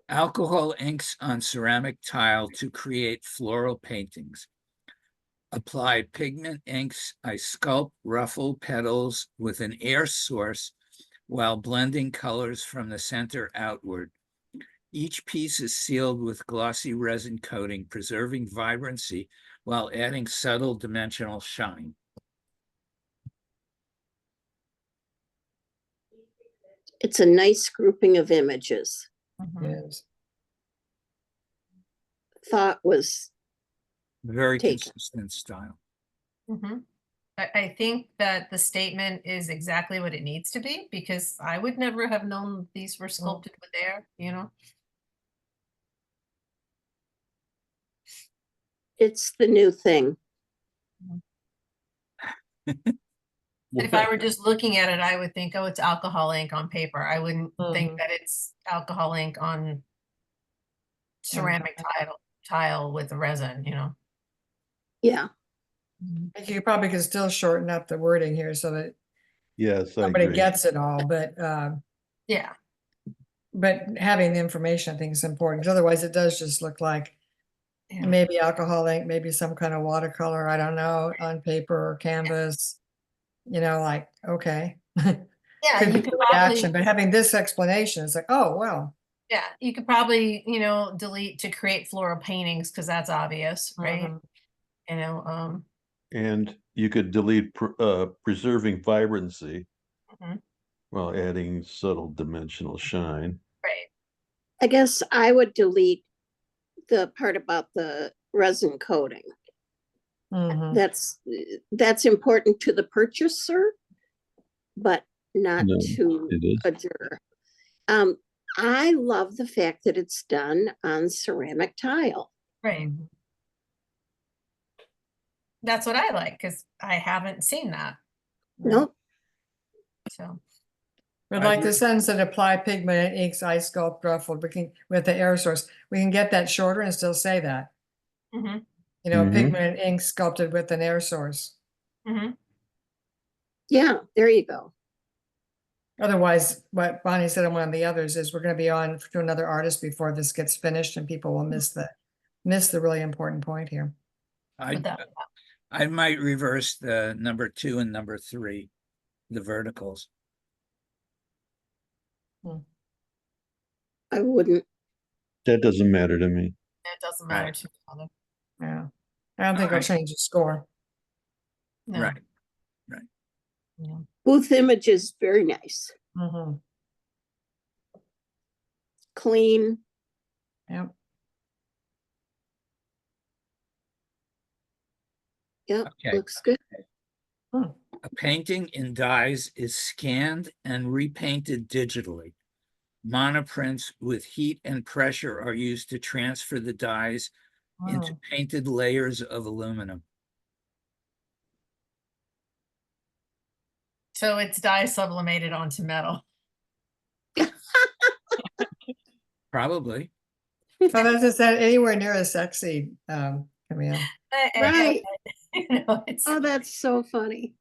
Alcohol inks on ceramic tile to create floral paintings. Apply pigment inks. I sculpt ruffle petals with an air source while blending colors from the center outward. Each piece is sealed with glossy resin coating, preserving vibrancy while adding subtle dimensional shine. It's a nice grouping of images. Mhm. Yes. Thought was Very Take- consistent style. Mhm. I think that the statement is exactly what it needs to be, because I would never have known these were sculpted with air. it's the new thing. But if I were just looking at it, I would think, oh, it's alcohol ink on paper. I wouldn't think Mhm. that it's alcohol ink on ceramic tile with the resin. Yeah. You probably could still shorten up the wording here so that Yes, I somebody agree. gets it all, Yeah, but having the information I think is important. 'Cause otherwise it does just look like yeah. maybe alcohol ink, maybe some kind of watercolor, I don't know, on paper or canvas. Like, okay. Yeah, Could you be could a probably, reaction, but having this explanation is like, oh, well. yeah, you could probably, delete to create floral paintings because that's obvious, right? Mhm. You know, And you could delete preserving vibrancy Mhm. while adding subtle dimensional shine. right. I guess I would delete the part about the resin coating. Mhm. That's important to the purchaser, but not No, to it is. a juror. I love the fact that it's done on ceramic tile. Right. That's what I like, because I haven't seen that, Nope, so. We'd I like the would- sentence that apply pigment and inks, ice sculpt, ruffled, we can, with the air source, we can get that shorter and still say that. Mhm, You know, Mhm. pigment and ink sculpted with an air source. mhm. yeah, there you go. Otherwise, what Bonnie said on one of the others is we're gonna be on to another artist before this gets finished and people will miss the really important point here. I, But that- I might reverse the number 2 and number 3, the verticals. I wouldn't. That doesn't matter to me. It doesn't matter Right. to me. Yeah. I don't think I'll Alright. change the score. No, Right. no. Booth image is very nice, Mhm. clean. Yep. Yep, Okay. looks good. A painting in dyes is scanned and repainted digitally. Monoprints with heat and pressure are used to transfer the dyes into Wow. painted layers of aluminum. So it's dye sublimated onto metal. Probably. Oh, that's just that anywhere near as sexy, Camille. Right. You know, it's, Oh, that's so funny.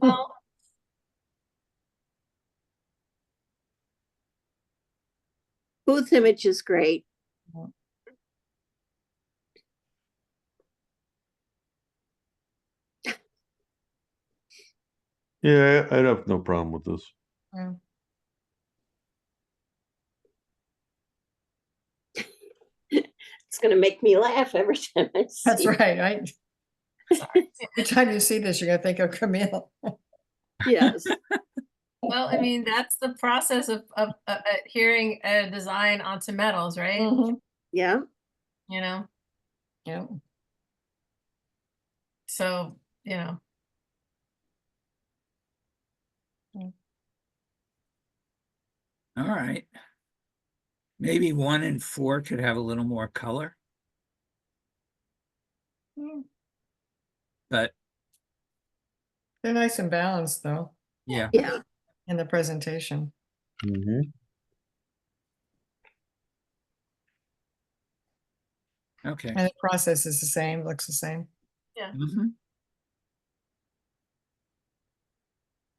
well, Booth image is great. Yeah, I'd have no problem with this. Yeah. It's gonna make me laugh every time I see That's it. right. sorry. Every time you see this, you're gonna think of Camille. Yes, Well, I mean, that's the process of adhering a design onto metals, right? Mhm. yeah, You know, Yep. so, you know, All right. Maybe 1 and 4 could have a little more color, Mm. but They're nice and balanced though, yeah. yeah. in the presentation. Mhm. Okay. And the process is the same, looks the same. Mhm.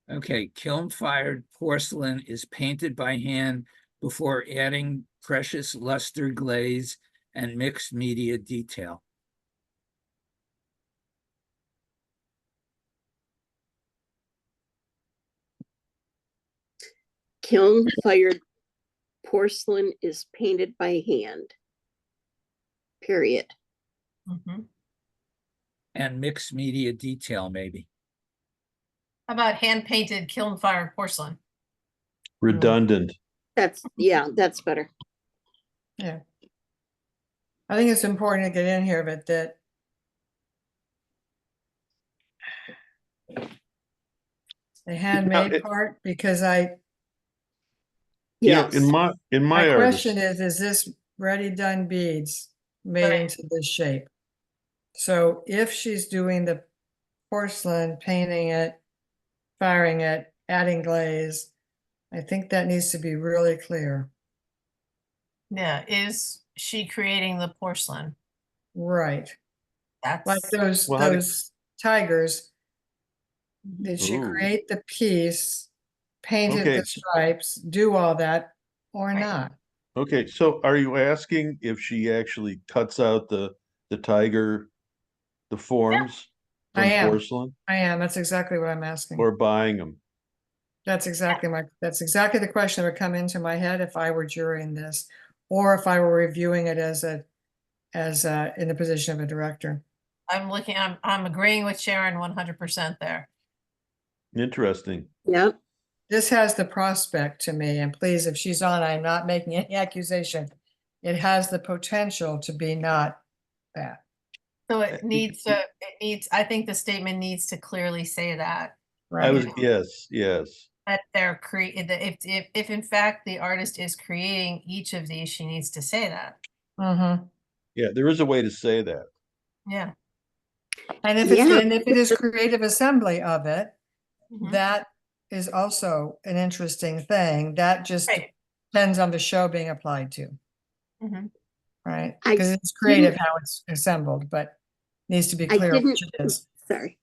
Okay, kiln-fired porcelain is painted by hand before adding precious luster glaze and mixed media detail. Kiln fired porcelain is painted by hand. Period. mhm. And mixed media detail, maybe. How about hand painted kiln fired porcelain? Redundant. Yeah, that's better. Yeah. I think it's important to get in here, but that the handmade it- part, because I, You know, Yes, in my my question artist, is this ready done beads made Right. into this shape? So if she's doing the porcelain, painting it, firing it, adding glaze, I think that needs to be really clear. Yeah, is she creating the porcelain? Right. Like That's, those Well, how do- those tigers, did she Ooh. create the piece, painted Okay. the stripes, do all that, or Right. not? Okay, so are you asking if she actually cuts out the tiger, the forms I from am. porcelain, I am. That's exactly what I'm asking. or buying them? That's exactly the question that would come into my head if I were jurying this, or if I were reviewing it as in the position of a director. I'm agreeing with Sharon 100% there. Interesting. yeah, This has the prospect to me, and please, if she's on, I'm not making any accusation. it has the potential to be not that. So it needs, I think the statement needs to clearly say that. I was, Right. yes. That they're if in fact the artist is creating each of these, she needs to say that. Mm-hmm. Yeah, there is a way to say that. Yeah. And if Yeah. it is creative assembly of it, Mhm. that is also an interesting thing. That just Right. depends on the show being applied to, Mhm. right? I Because it's creative didn't- how it's assembled, but needs to be I clear didn't, which it is. sorry.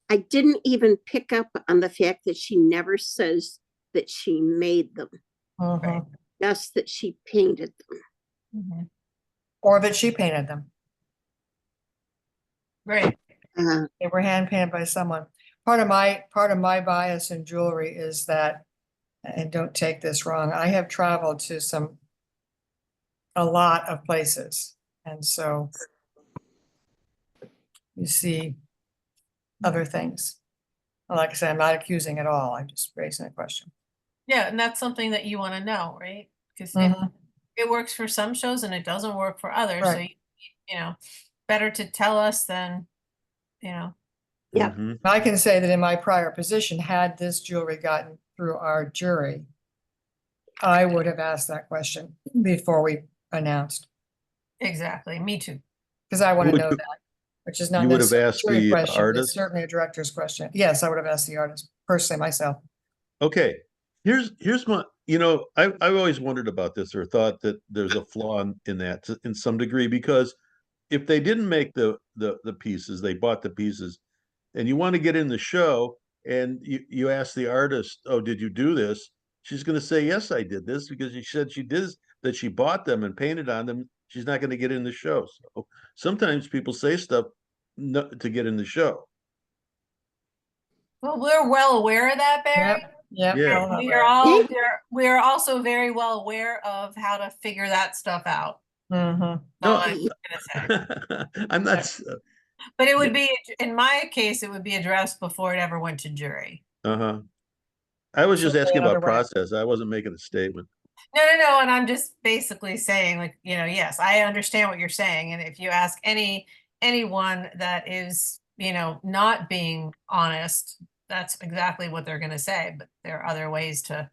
I didn't even pick up on the fact that she never says that she made them, Mhm. just that she painted them. Mhm. Or that she painted them. Right. They were hand painted by someone. Part of my bias in jewelry is that, and don't take this wrong, I have traveled to a lot of places. And so you see other things. Like I said, I'm not accusing at all. I'm just raising a question. Yeah, and that's something that you want to know, right? Because if Mhm. it works for some shows and it doesn't work for others, so Right. you know, better to tell us than, Yeah. Mhm. I can say that in my prior position, had this jewelry gotten through our jury, I would have asked that question before we announced, exactly. Me too. because I want to Would know you- that, which is not You would have necessarily a asked jury the question, but artist? certainly a director's question. Yes, I would have asked the artist personally myself. Okay, here's my, I've always wondered about this or thought that there's a flaw in that in some degree, because if they didn't make the pieces, they bought the pieces, and you want to get in the show and you ask the artist, oh, did you do this? She's going to say, yes, I did this, because she said she did, that she bought them and painted on them. She's not going to get in the show. So sometimes people say stuff to get in the show. Well, we're well aware of that, Barry. Yep, yep. Yeah. all We that are way. all we're also very well aware of how to figure that stuff out. Mhm. No, I'm gonna say. I'm not. But it would be, in my case, it would be addressed before it ever went to jury. Uh-huh. I was just Certainly asking another about way. process. I wasn't making a statement. No, and I'm just basically saying, like, yes, I understand what you're saying. And if you ask anyone that is, not being honest, that's exactly what they're gonna say. But there are other ways to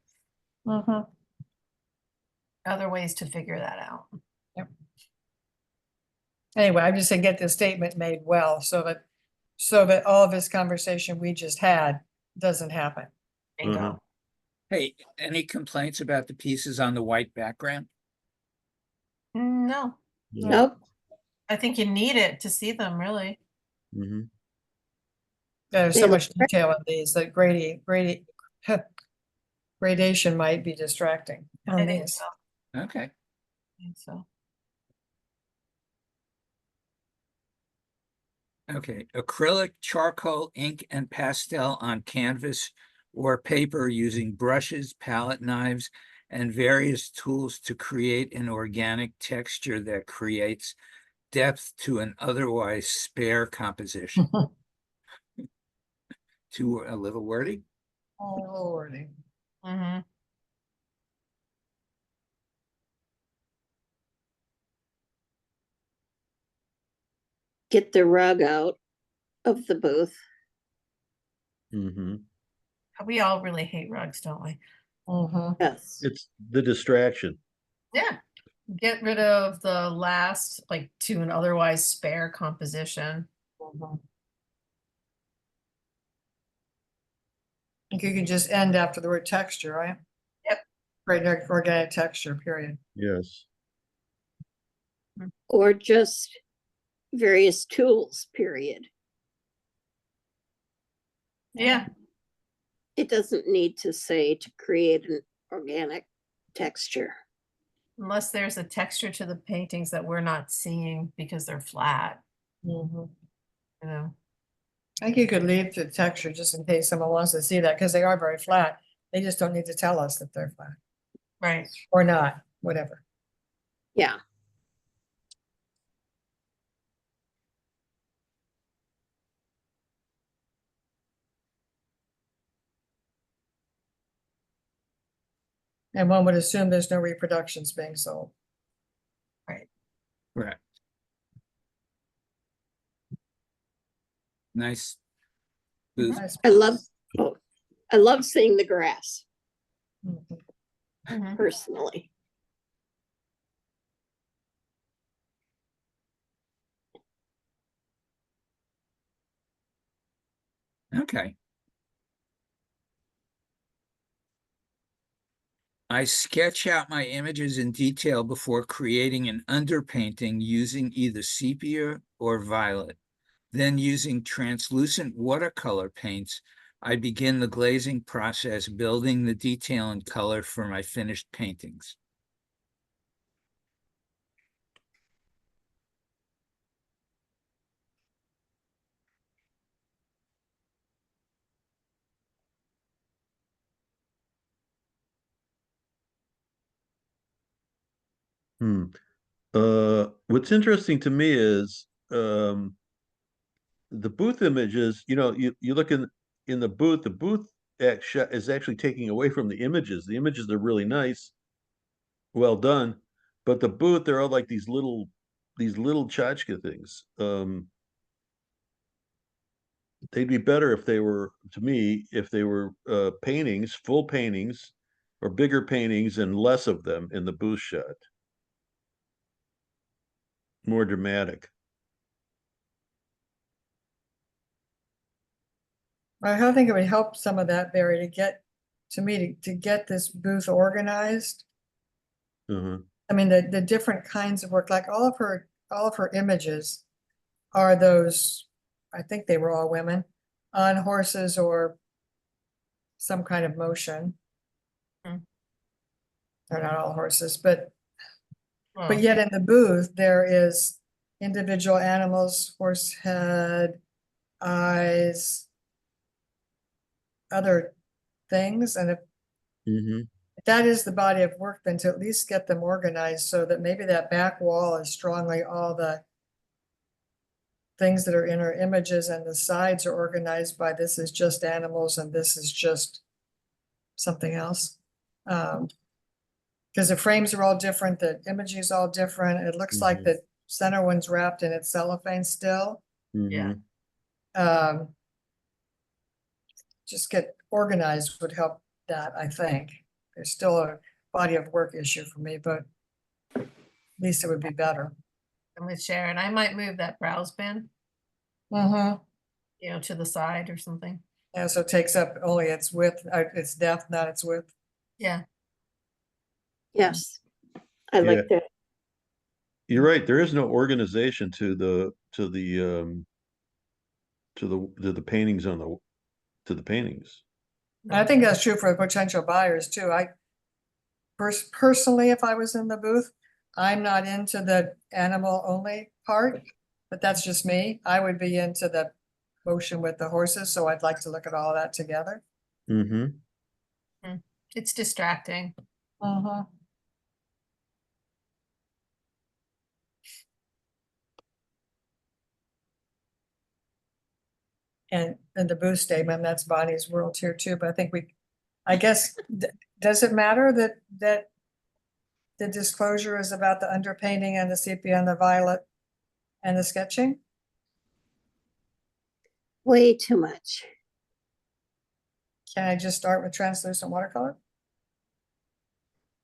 Mhm. figure that out. Anyway, I'm just saying get the statement made well so that all of this conversation we just had doesn't happen. Bingo. Mhm. Hey, any complaints about the pieces on the white background? No, Nope. I think you need it to see them, really. Mhm. There's They so look much detail in these that gradation might be distracting I on think these. so. Okay. I think so. Okay, acrylic, charcoal, ink, and pastel on canvas or paper using brushes, palette knives, and various tools to create an organic texture that creates depth to an otherwise spare composition. Too a little wordy? Oh, Lordy. Mhm. Get the rug out of the booth. Mhm. We all really hate rugs, don't we? Mhm. Yes. It's the distraction. Yeah. Get rid of the last, like, to an otherwise spare composition. Mhm. I think you can just end after the word texture, right? Yep. Right, organic texture, period. Yes. Or just various tools, period. Yeah. It doesn't need to say to create an organic texture. Unless there's a texture to the paintings that we're not seeing because they're flat, Mhm. you know. I think you could leave the texture just in case someone wants to see that, because they are very flat. They just don't need to tell us that they're flat Right. or not, whatever. Yeah. And one would assume there's no reproductions being sold. Nice. booth. Nice. I love seeing the grass Mhm. Mhm. personally. Okay. I sketch out my images in detail before creating an underpainting using either sepia or violet. Then using translucent watercolor paints, I begin the glazing process, building the detail and color for my finished paintings. Hmm. What's interesting to me is the booth images, you look in the booth is actually taking away from the images. The images are really nice, well done, but the booth, they're all like these little tchotchke things. They'd be better if they were, to me, if they were paintings, full paintings, or bigger paintings and less of them in the booth shot. More dramatic. I think it would help some of that, Barry, to get this booth organized. Uh-huh. I mean, the different kinds of work, like all of her images are those, I think they were all women, on horses or some kind of motion. Hmm. They're not all horses, but Well, yet in the booth, there is individual animals, horse head, eyes, other things, and if Mm-hmm. that is the body of work, then to at least get them organized so that maybe that back wall is strongly all the things that are in her images and the sides are organized by this is just animals and this is just something else. Because the frames are all different, the imaging is all different. It looks like Mhm. the center one's wrapped in its cellophane still. yeah. Um, just get organized would help that, I think. There's still a body of work issue for me, but at least it would be better. I'm with Sharon. I might move that browse bin, Mm-hmm. to the side or something. Yeah, so it takes up only its width, its depth, not its width. Yeah. Yes, I Yeah. like that. You're right. There is no organization to the paintings to the paintings. And I think that's true for potential buyers too. Personally, if I was in the booth, I'm not into the animal only part, but that's just me. I would be into the motion with the horses, so I'd like to look at all that together. Mm-hmm. It's distracting. Uh-huh. And the booth statement, that's Bonnie's world here too, but I think I guess, does it matter that the disclosure is about the underpainting and the sepia and the violet and the sketching? Way too much. Can I just start with translucent watercolor?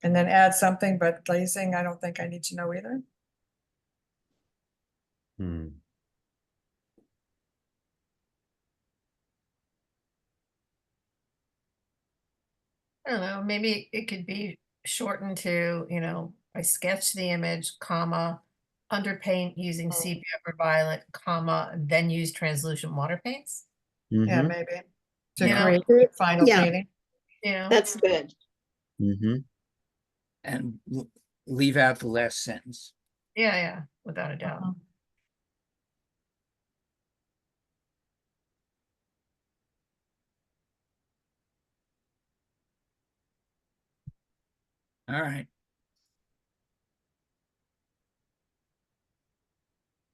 And then add something, but glazing, I don't think I need to know either. Hmm. I don't know, maybe it could be shortened to, I sketch the image, comma, underpaint using sepia or violet, comma, then use translucent water paints. Yeah, Mm-hmm. maybe. To Yeah. create the final Yeah. painting. That's good. Mm-hmm. And leave out the last sentence. Yeah, without a doubt. Uh-huh. All right.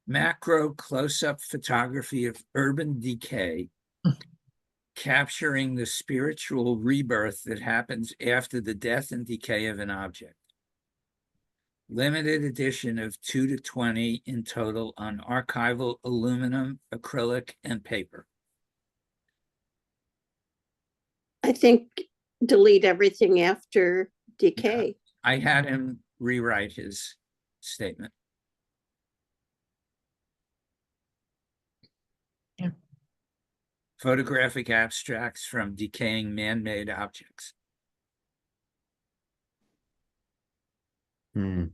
Macro close-up photography of urban decay, capturing the spiritual rebirth that happens after the death and decay of an object. limited edition of 2 to 20 in total on archival aluminum, acrylic, and paper. I think delete everything after decay. I had him rewrite his statement. Yeah. Photographic abstracts from decaying man-made objects. Hmm.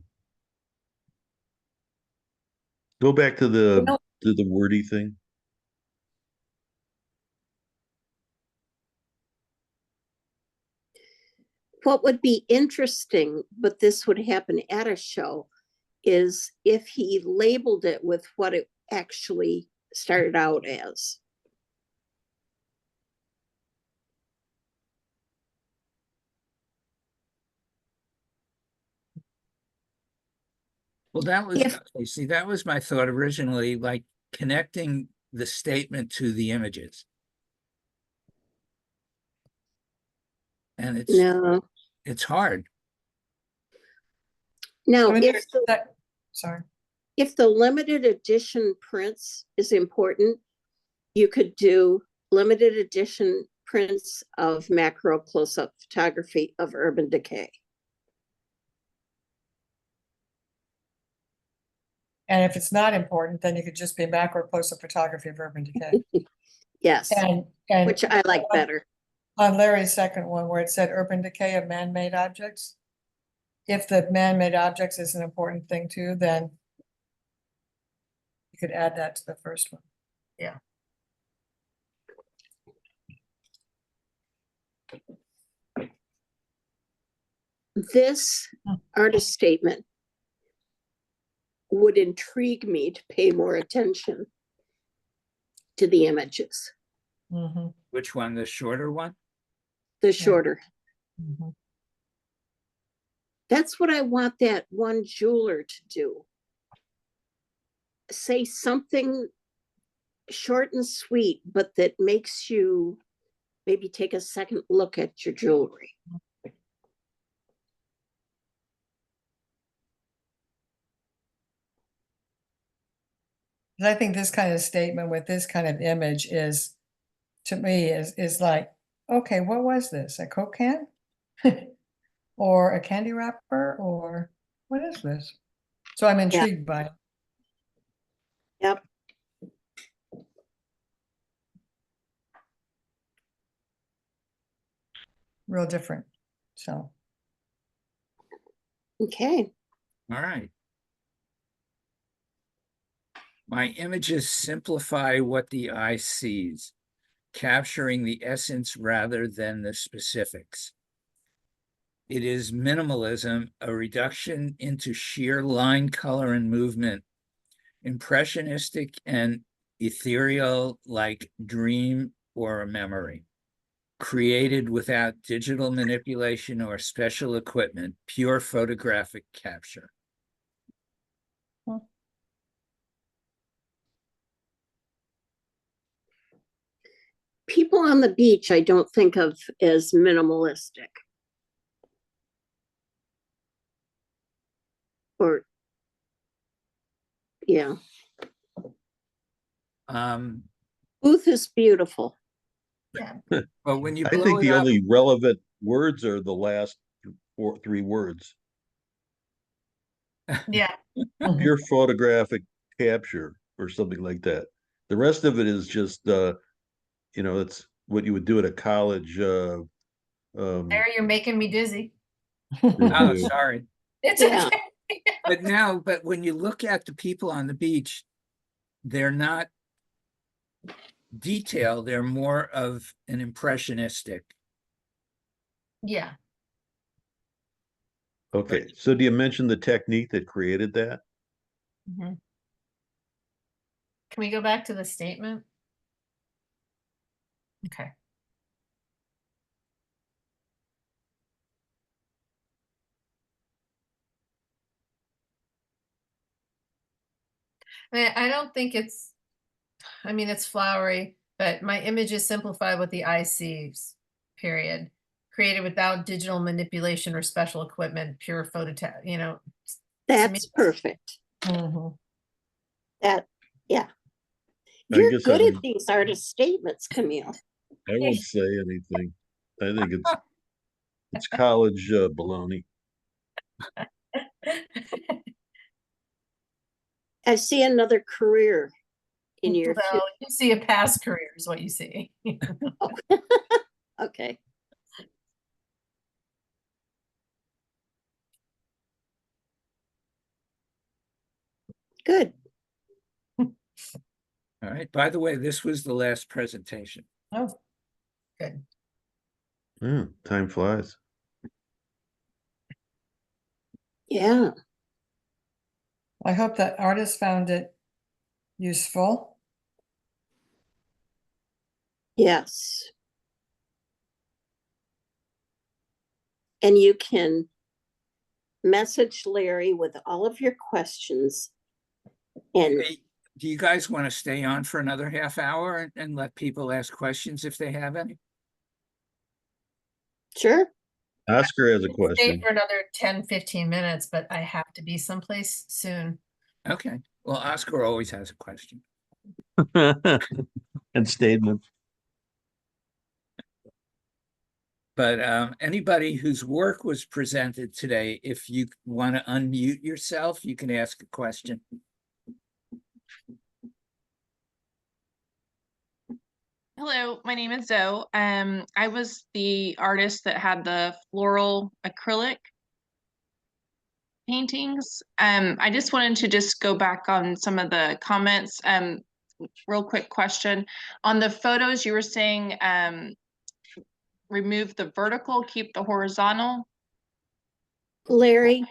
Go back to know- the wordy thing. What would be interesting, but this would happen at a show, is if he labeled it with what it actually started out as. Well, that was, If- okay, see, that was my thought originally, like connecting the statement to the images. And No. it's hard. Now, I mean, if the, sorry. if the limited edition prints is important, you could do limited edition prints of macro close-up photography of urban decay. And if it's not important, then you could just be macro close-up photography of urban decay. Yes, And which I like better. on Larry's second one, where it said urban decay of man-made objects, if the man-made objects is an important thing too, then you could add that to the first one. This artist statement would intrigue me to pay more attention to the images, Mhm, Which one, the shorter one? the shorter. mhm. That's what I want that one jeweler to do. Say something short and sweet, but that makes you maybe take a second look at your jewelry. I think this kind of statement with this kind of image is, to me, is like, okay, what was this? A Coke can? Or a candy wrapper? Or what is this? So I'm intrigued by it. Yep. Real different. So Okay. All right. My images simplify what the eye sees, capturing the essence rather than the specifics. It is minimalism, a reduction into sheer line, color, and movement, impressionistic and ethereal like dream or a memory, created without digital manipulation or special equipment, pure photographic capture. People on the beach, I don't think of as minimalistic. Or, yeah, Booth is beautiful. But when you I blow think it the up, only relevant words are the last three words. Yeah, Pure photographic capture or something like that. The rest of it is just it's what you would do at a college there you're making me dizzy. oh, review. sorry. It's Yeah. okay. But when you look at the people on the beach, they're not detailed, they're more of an impressionistic. Yeah, Okay, so do you mention the technique that created that? mhm. Can we go back to the statement? Okay. I don't think it's, I mean, it's flowery, but my images simplify what the eye sees, period. Created without digital manipulation or special equipment, pure photo, That's perfect. Mhm. That, yeah. I You're guess good I at would- these artist statements, Camille. I won't say anything. I think it's college baloney. I see another career in your Well, future. you see a past career is what you see. Okay. Good. All right. By the way, this was the last presentation. Oh, good. Time flies. Yeah. I hope that artists found it useful. Yes. And you can message Larry with all of your questions. And Hey, do you guys want to stay on for another half hour and let people ask questions if they have any? sure. Oscar has a Stay question. for another 10, 15 minutes, but I have to be someplace soon. Okay. Well, Oscar always has a question. And statement. But anybody whose work was presented today, if you want to unmute yourself, you can ask a question. Hello, my name is Zoe. I was the artist that had the floral acrylic paintings. I just wanted to just go back on some of the comments. Real quick question. On the photos, you were saying remove the vertical, keep the horizontal. Larry,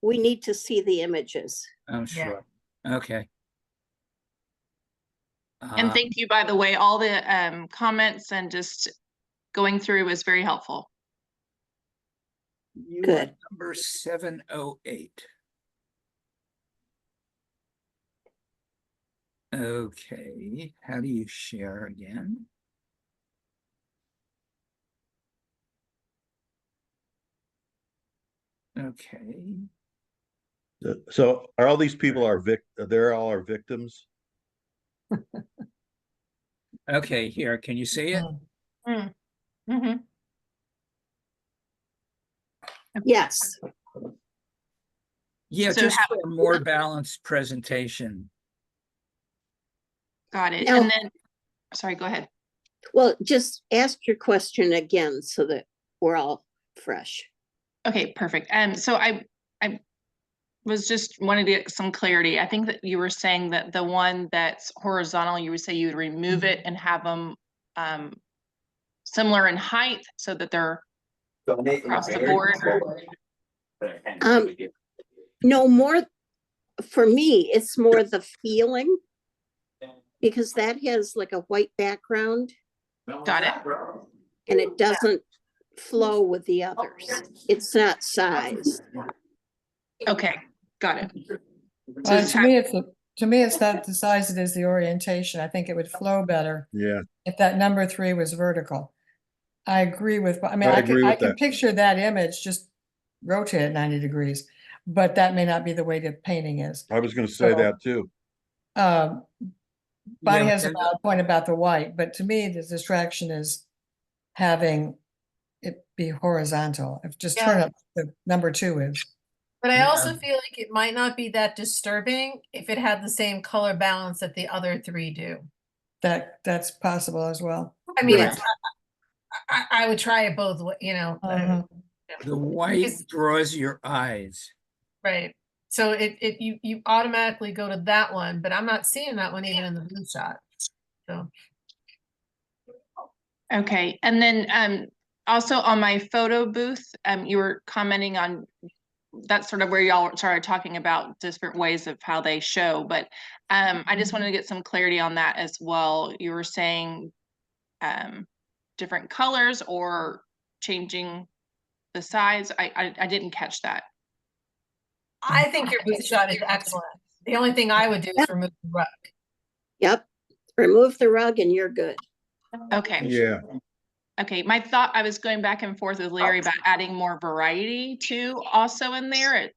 we need to see the images. I'm sure. Okay. And thank you, by the way, all the comments and just going through was very helpful. You are Good. number 708. Okay, how do you share again? Okay, So are all these people they're all our victims? okay, here, can you see it? Mm-hmm. Yes. Yeah, So just for a more balanced presentation. Got it. Now- And then, sorry, go ahead. Well, just ask your question again so that we're all fresh. Okay, perfect. So I was just wanted to get some clarity. I think that you were saying that the one that's horizontal, you would say you would remove it and have them similar in height so that they're across the board. No, more for me, it's more the feeling because that has like a white background Got it. and it doesn't flow with the others. It's not size. Okay, got it. So Uh, just to me, it's not the size, it is the orientation. I think it would flow better Yeah, if that number 3 was vertical. I agree with, I mean, I I agree can with that. picture that image just rotate at 90 degrees, but that may not be the way the painting is. I was gonna say that too. Um, Bonnie Yeah, has a and- valid point about the white, but to me, the distraction is having it be horizontal. If just turn Yeah. up the number 2 is. But I Yeah. also feel like it might not be that disturbing if it had the same color balance that the other three do. That's possible as well. I mean, Yeah. it's, I would try it both, you know. The white draws your eyes. Right. So you automatically go to that one, but I'm not seeing that one even in the blue shot. So okay. And then also on my photo booth, you were commenting on that's sort of where y'all started talking about different ways of how they show, but I just wanted to get some clarity on that as well. You were saying different colors or changing the size. I didn't catch that. I think your booth shot is excellent. The only thing I would do is remove the rug. Yep. Remove the rug and you're good. Okay. Yeah, Okay, my thought, I was going back and forth with Larry about adding more variety too, also in there.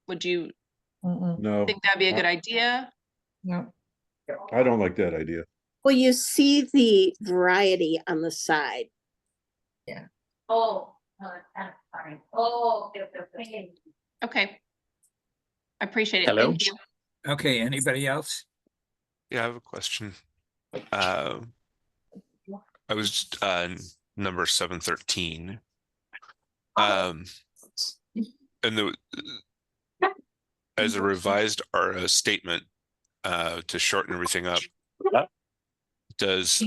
Would you No, think that'd be a good idea? No. I don't like that idea. Well, you see the variety on the side. Oh, that's fine. Oh, okay. Okay. I appreciate it. Hello? Thank you. Okay, anybody else? Yeah, I have a question. I was number 713. And the as a revised statement to shorten everything up, does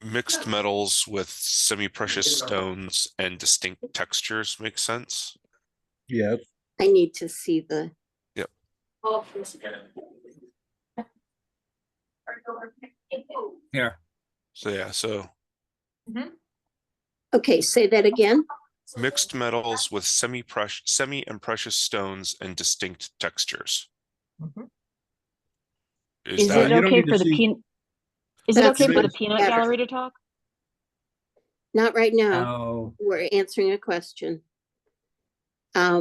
mixed metals with semi-precious stones and distinct textures make sense? Yeah, I need to see the, Here, So yeah, so okay, say that again. mixed metals with semi and precious stones and distinct textures. Is Is Is that it you don't okay need to for the see- peanut? Is it That's okay for the much peanut better. gallery to talk? Not right now. oh, We're answering a question. Now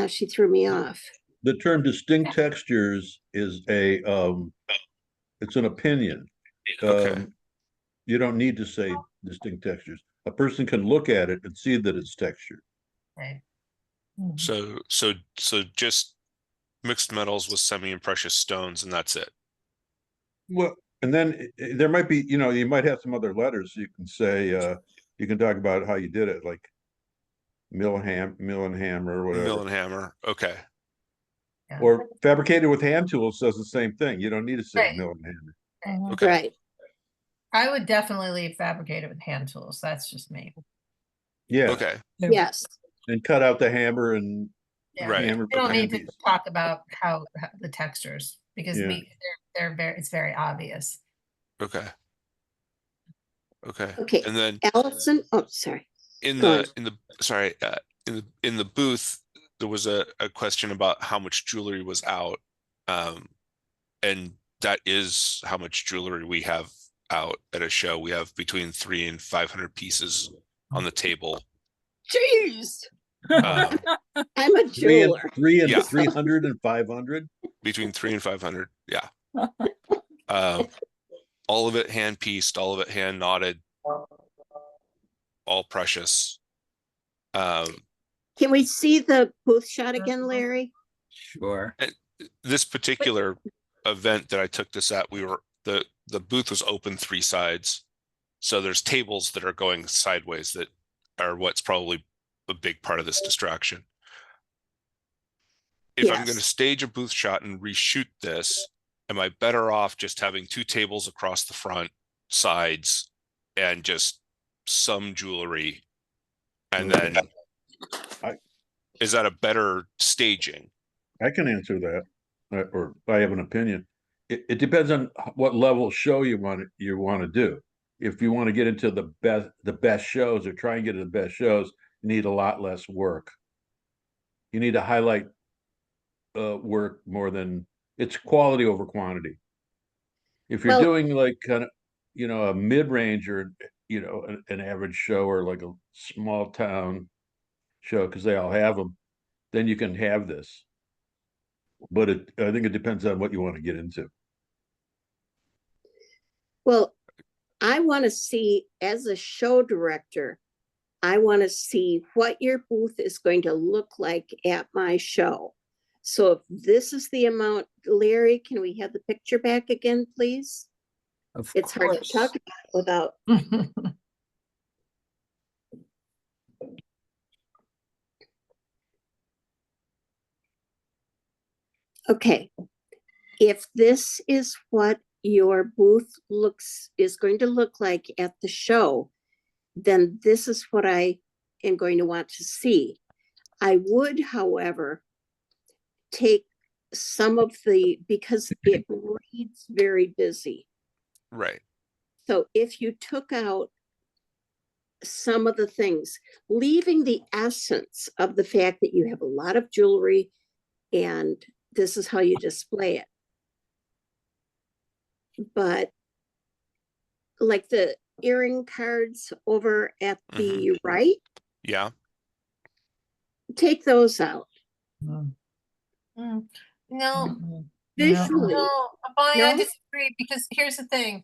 she threw me off. the term distinct textures is it's an opinion. okay? You don't need to say distinct textures. A person can look at it and see that it's textured. Right. So just mixed metals with semi and precious stones, and that's it. Well, and then there might be, you might have some other letters. You can say, you can talk about how you did it, like mill and hammer or Mill whatever. and hammer. Okay. Or fabricated with hand tools says the same thing. You don't need to say Right. mill and hammer. Okay. Right. I would definitely leave fabricated with hand tools. That's just me. Yeah. Okay. Yes. And cut out the hammer and Yeah. Right. hammer. We don't hand need to piece. talk about how the textures because Yeah. it's very obvious. Okay. Okay. Okay. And then Allison, oh, sorry. in Go in the booth, there was a question about how much jewelry was out. And that is how much jewelry we have out at a show. We have between 300 and 500 pieces on the table. Jeez, Um, I'm a jeweler. Yeah. 300 and 500. between 300 and 500. Yeah. All of it hand pieced, all of it hand knotted, all precious. Can we see the booth shot again, Larry? sure. This particular event that I took this at, the booth was open 3 sides. So there's tables that are going sideways that are what's probably a big part of this distraction. If I'm going to Yes. stage a booth shot and reshoot this, am I better off just having 2 tables across the front, sides, and just some jewelry? And then is that a better staging? I can answer that, or I have an opinion. It depends on what level show you want to do. If you want to get into the best shows or try and get into the best shows, you need a lot less work. You need to highlight work more than it's quality over quantity. If you're Well- doing like kind of, a mid-range or, an average show or like a small town show, because they all have them, then you can have this. But I think it depends on what you want to get into. Well, I want to see, as a show director, I want to see what your booth is going to look like at my show. So if this is the amount, Larry, can we have the picture back again, please? Of It's hard to course. talk about without, okay. If this is what your booth is going to look like at the show, then this is what I am going to want to see. I would, however, take some of because it reads very busy. Right. So if you took out some of the things, leaving the essence of the fact that you have a lot of jewelry and this is how you display it. But like the earring cards over at the right, Yeah. take those out. Mm, No, mm, Visually, no, Bonnie, I No? disagree because here's the thing.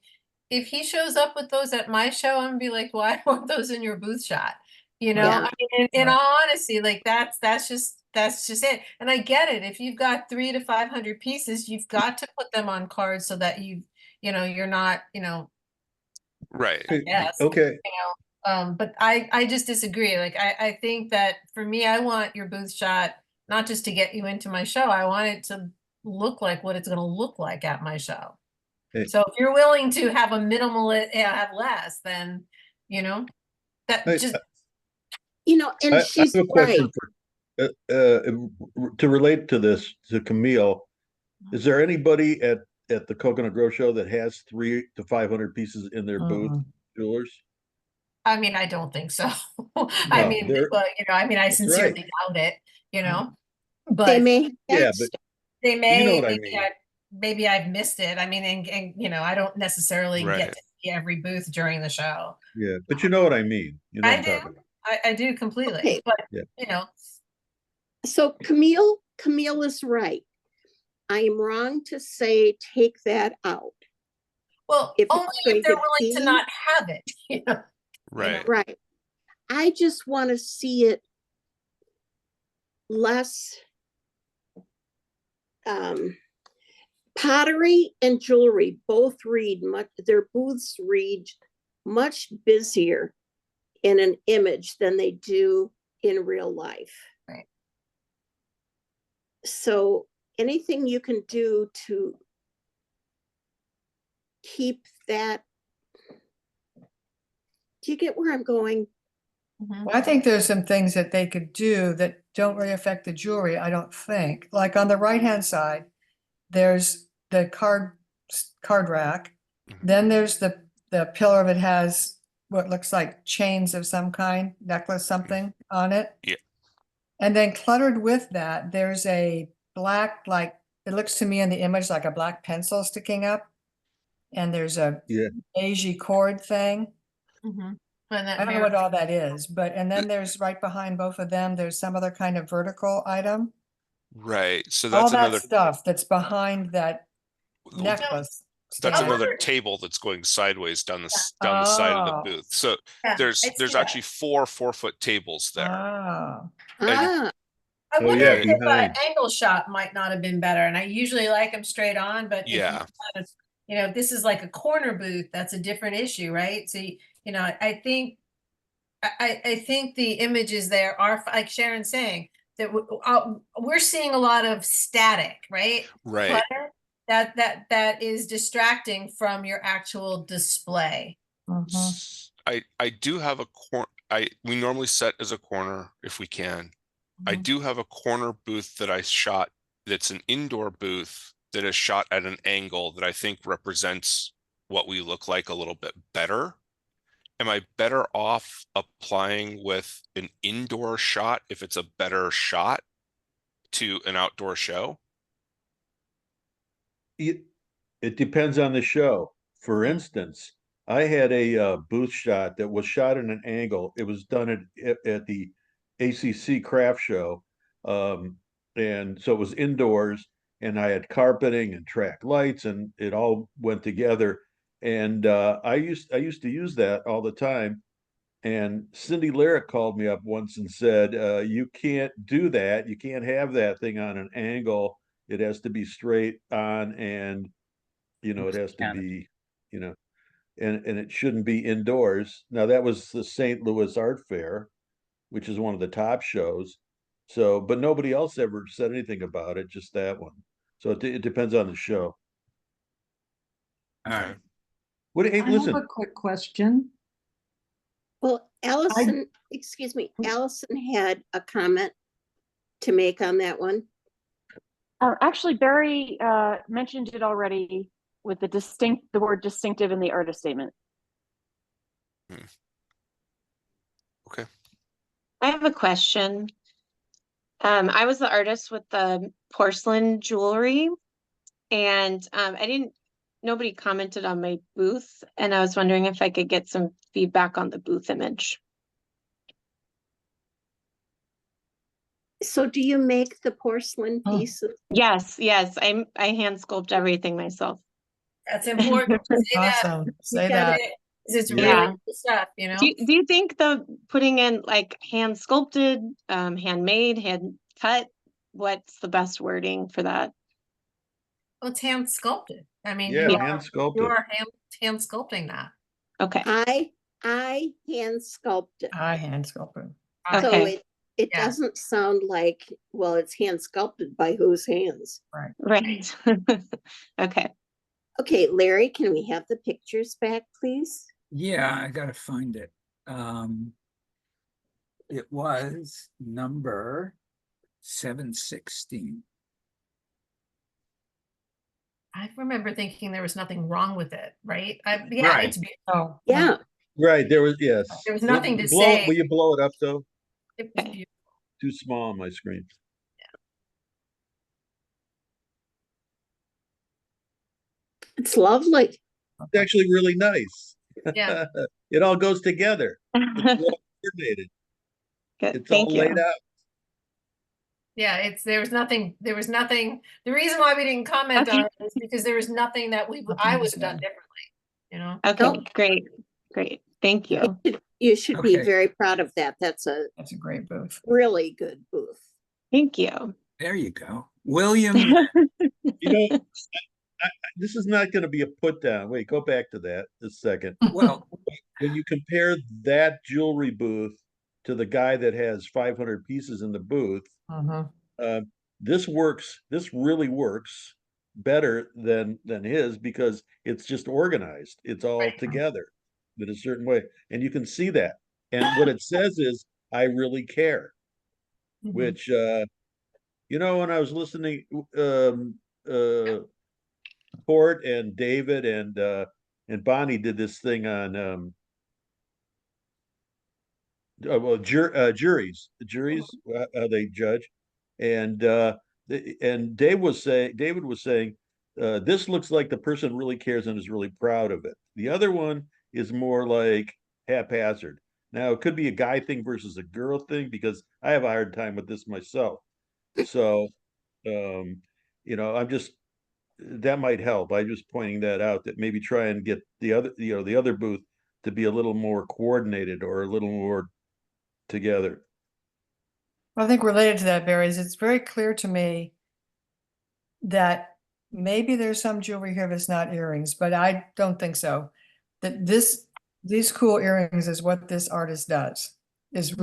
If he shows up with those at my show, I'm gonna be like, why aren't those in your booth shot? You know, Yeah. I mean, in Right. all honesty, like that's just it. And I get it. If you've got 300 to 500 pieces, you've got to put them on cards so that you're not, Right. yes. Okay, But I just disagree. Like I think that for me, I want your booth shot not just to get you into my show. I want it to look like what it's going to look like at my show. Hey. So if you're willing to have a minimal, have less, then that Hey, just and I she's have a right. question to relate to this, to Camille. Is there anybody at the Coconut Grove show that has 300 to 500 pieces in their booth, jewelers? I mean, I don't think so. I No, mean, they're- but I mean, I That's sincerely doubt it, They but may have Yeah, that but stuff. they may, know what I maybe mean. maybe I've missed it. I mean, and I don't necessarily Right. get to see every booth during the show. yeah, but you know what I mean. You know what I I'm do. talking about. I do completely, Okay. but Yeah. So Camille is right. I am wrong to say take that out. well, If it's only going if they're to willing to be- not have it, Right. Right. I just want to see it less pottery and jewelry both their booths read much busier in an image than they do in real life. Right. So anything you can do to keep that, do you get where I'm going? Mhm. Well, I think there's some things that they could do that don't really affect the jewelry, I don't think. Like on the right-hand side, there's the card rack. Mhm. Then there's the pillar that has what looks like chains of some kind, necklace, something on it. Yeah. And then cluttered with that, there's a black, like, it looks to me in the image like a black pencil sticking up. And there's a Yeah. beigey cord thing. Mhm. And that I don't know mirror- what all that is, but, and then there's right behind both of them, there's some other kind of vertical item. Right. So All that's that another stuff that's behind that necklace. that's stand. another wonder- table that's going sideways down the side of the Oh. booth. So Yeah, there's I see actually that. 4 4-foot tables there. Ah, Ah, I Oh, wonder yeah, if an behind. angle shot might not have been better. And I usually like them straight on, but if Yeah. if this is like a corner booth, that's a different issue, right? So I think I think the images there are like Sharon's saying that we're seeing a lot of static, right? Right. Clutter that is distracting from your actual display. mhm. I do have a we normally set as a corner if we can. I Mhm. do have a corner booth that I shot that's an indoor booth that is shot at an angle that I think represents what we look like a little bit better. Am I better off applying with an indoor shot if it's a better shot to an outdoor show? It depends on the show. For instance, I had a booth shot that was shot at an angle. It was done at the ACC craft show. And so it was indoors, and I had carpeting and track lights, and it all went together. And I used to use that all the time. And Cindy Lyric called me up once and said, you can't do that. You can't have that thing on an angle. It has to be straight on, and it has to be, and it shouldn't be indoors. Now that was the St. Louis Art Fair, which is one of the top shows. So, but nobody else ever said anything about it, just that one. So it depends on the show. All right. What? Hey, I have listen. a quick question. well, excuse me, Allison had a comment to make on that one. Actually, Barry mentioned it already with the word distinctive in the artist statement. Okay. I have a question. I was the artist with the porcelain jewelry, and nobody commented on my booth, and I was wondering if I could get some feedback on the booth image. So do you make the porcelain Oh. pieces? Yes, yes, I hand sculpt everything myself. That's important. Say that. Awesome. You Say gotta- that. 'cause it's Yeah. really cool stuff, you know? Do you think the putting in like hand sculpted, handmade, hand cut, what's the best wording for that? Well, it's hand sculpted. I mean, Yeah, you hand are, sculpted. you are hand sculpting that. Okay, I hand sculpt it. I hand sculpted. So okay, it Yeah. doesn't sound like, well, it's hand sculpted by whose hands? right. Okay, Okay, Larry, can we have the pictures back, please? Yeah, I gotta find it. It was number 716. I remember thinking there was nothing wrong with it, right? Yeah, Right. it's beautiful. Oh. Yeah, Right, there was, yes. There was nothing to Blow- say. Will you blow it up though? It was Okay. beautiful. Too small on my screen. it's lovely. It's actually really nice. Yeah. It all goes together. It's well coordinated. good, It's thank all laid you. out. Yeah, there was nothing, the reason why we didn't comment Okay. on it is because there was nothing that I would have done differently, you know? Okay, Oh. great, thank you. You should be Okay. very proud of that. That's a That's a great booth. really good booth. Thank you. There you go. William, You know, this is not going to be a put down. Wait, go back to that a second. well, When you compare that jewelry booth to the guy that has 500 pieces in the booth, Mhm. this works. This really works better than his because it's just organized. It's all Right. together in a certain way, and you can see that. And what it says is, "I really care," Mhm. which when I was listening, Port and David and Bonnie did this thing on juries, how they judge, and David was saying this looks like the person really cares and is really proud of it. The other one is more like haphazard. Now it could be a guy thing versus a girl thing because I have a hard time with this myself. So I'm just that might help. I'm just pointing that out that maybe try and get the other booth to be a little more coordinated or a little more together. I think related to that, Barry, is it's very clear to me that maybe there's some jewelry here that's not earrings, but I don't think so. That these cool earrings is what this artist does is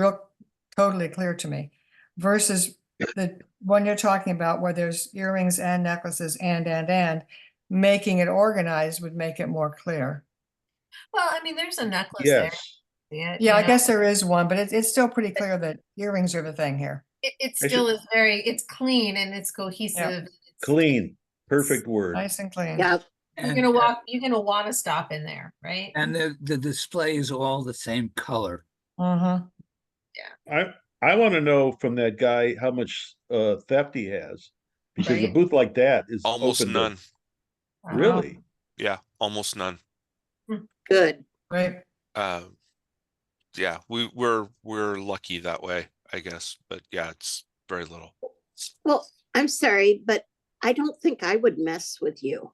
totally clear to me. Versus the one you're talking about where there's earrings and necklaces and making it organized would make it more clear. Well, I mean, there's a necklace there. Yes. Yeah, Yeah, you I know, guess there is one, but it's still pretty clear that earrings are the thing here. it I still is it's clean and it's cohesive. It's- Clean. Perfect word. Nice and clean. Yeah, You're gonna want to stop in there, right? and the display is all the same color. Mm-hmm. I want to know from that guy how much theft he has because a Right. booth like that is Almost open to- none. Really? Yeah, almost none. good. Right. Yeah, we're lucky that way, I guess. But yeah, it's very little. Well, I'm sorry, but I don't think I would mess with you.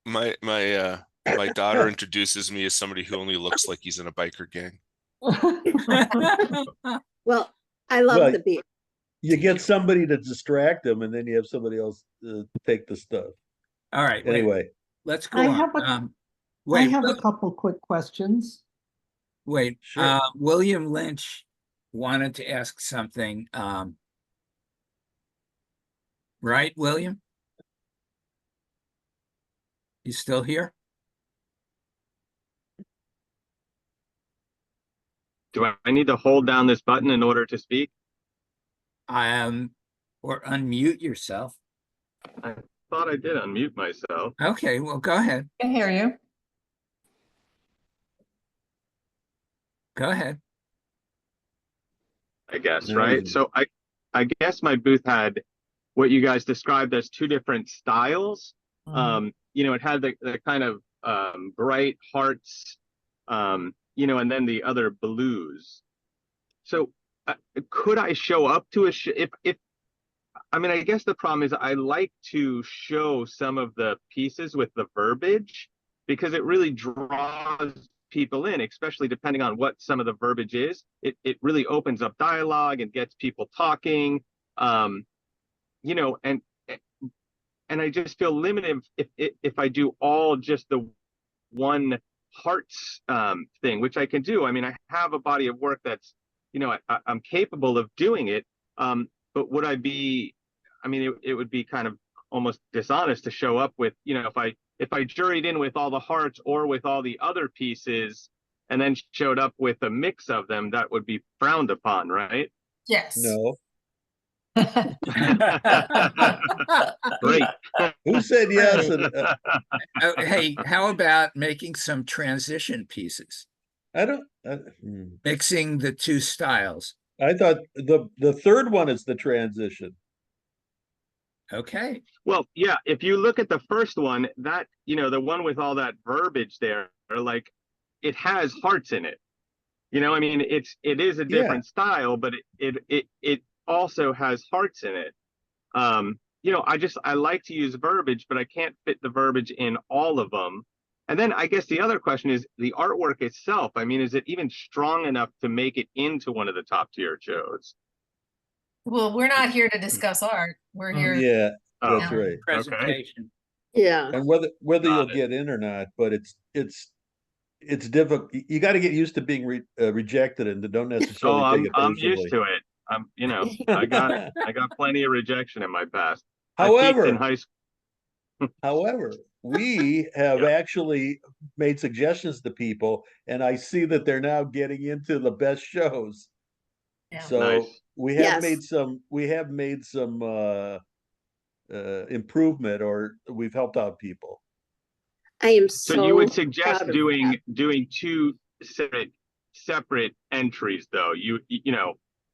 My daughter introduces me as somebody who only looks like he's in a biker gang. Well, I love Well, the beer. You get somebody to distract them, and then you have somebody else take the stuff. All right, wait, Anyway, let's go I on. have a- I Wait, have a couple quick questions. wait, Sure. William Lynch wanted to ask something. Right, William? You still here? Do I need to hold down this button in order to speak? Or unmute yourself. I thought I did unmute myself. Okay, well, go ahead. Can hear you. Go ahead. I guess, Yeah. right? So I guess my booth had what you guys described as two different styles. Mhm. It had the kind of bright hearts, and then the other blues. So could I show up to a if I mean, I guess the problem is I like to show some of the pieces with the verbiage because it really draws people in, especially depending on what some of the verbiage is. It really opens up dialogue and gets people talking. You know, and I just feel limited if I do all just the one hearts thing, which I can do. I mean, I have a body of work that's, I'm capable of doing it. But would I be, I mean, it would be kind of almost dishonest to show up with, if I juried in with all the hearts or with all the other pieces and then showed up with a mix of them, that would be frowned upon, right? Yes. No. Great. Who said yes? And Oh, hey, how about making some transition pieces, I don't. mixing the two styles? I thought the third one is the transition. Okay. Well, yeah, if you look at the first one, that, the one with all that verbiage there, like it has hearts in it. I mean, it is a different style, but it also has hearts in it. I like to use verbiage, but I can't fit the verbiage in all of them. And then I guess the other question is the artwork itself. I mean, is it even strong enough to make it into one of the top tier shows? Well, we're not here to discuss art. We're here. Yeah, Oh, that's right. Presentation. Yeah. And whether you'll Got it. get in or not, but it's difficult. You got to get used to being rejected and don't necessarily Oh, take it I'm personally. used to it. I got plenty of rejection in my past. I peaked in However, high school. however, we have actually made suggestions to people, and I see that they're now getting into the best shows. Yeah. So Nice. we have Yes. made some improvement, or we've helped out people. I am So so you would suggest proud of doing that. two separate entries, though.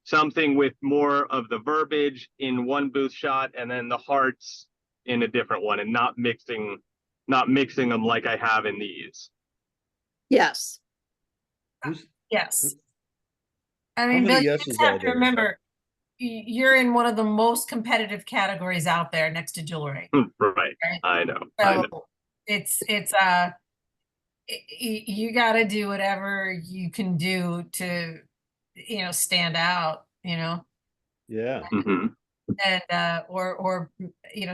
Something with more of the verbiage in one booth shot, and then the hearts in a different one, and not mixing them like I have in these. Yes. Yes. I How mean, many Bill, you yeses just have are to there? remember, you're in one of the most competitive categories out there next to jewelry. Right. Right. I know. I know. So you got to do whatever you can do to, stand out, Yeah. Mhm. and or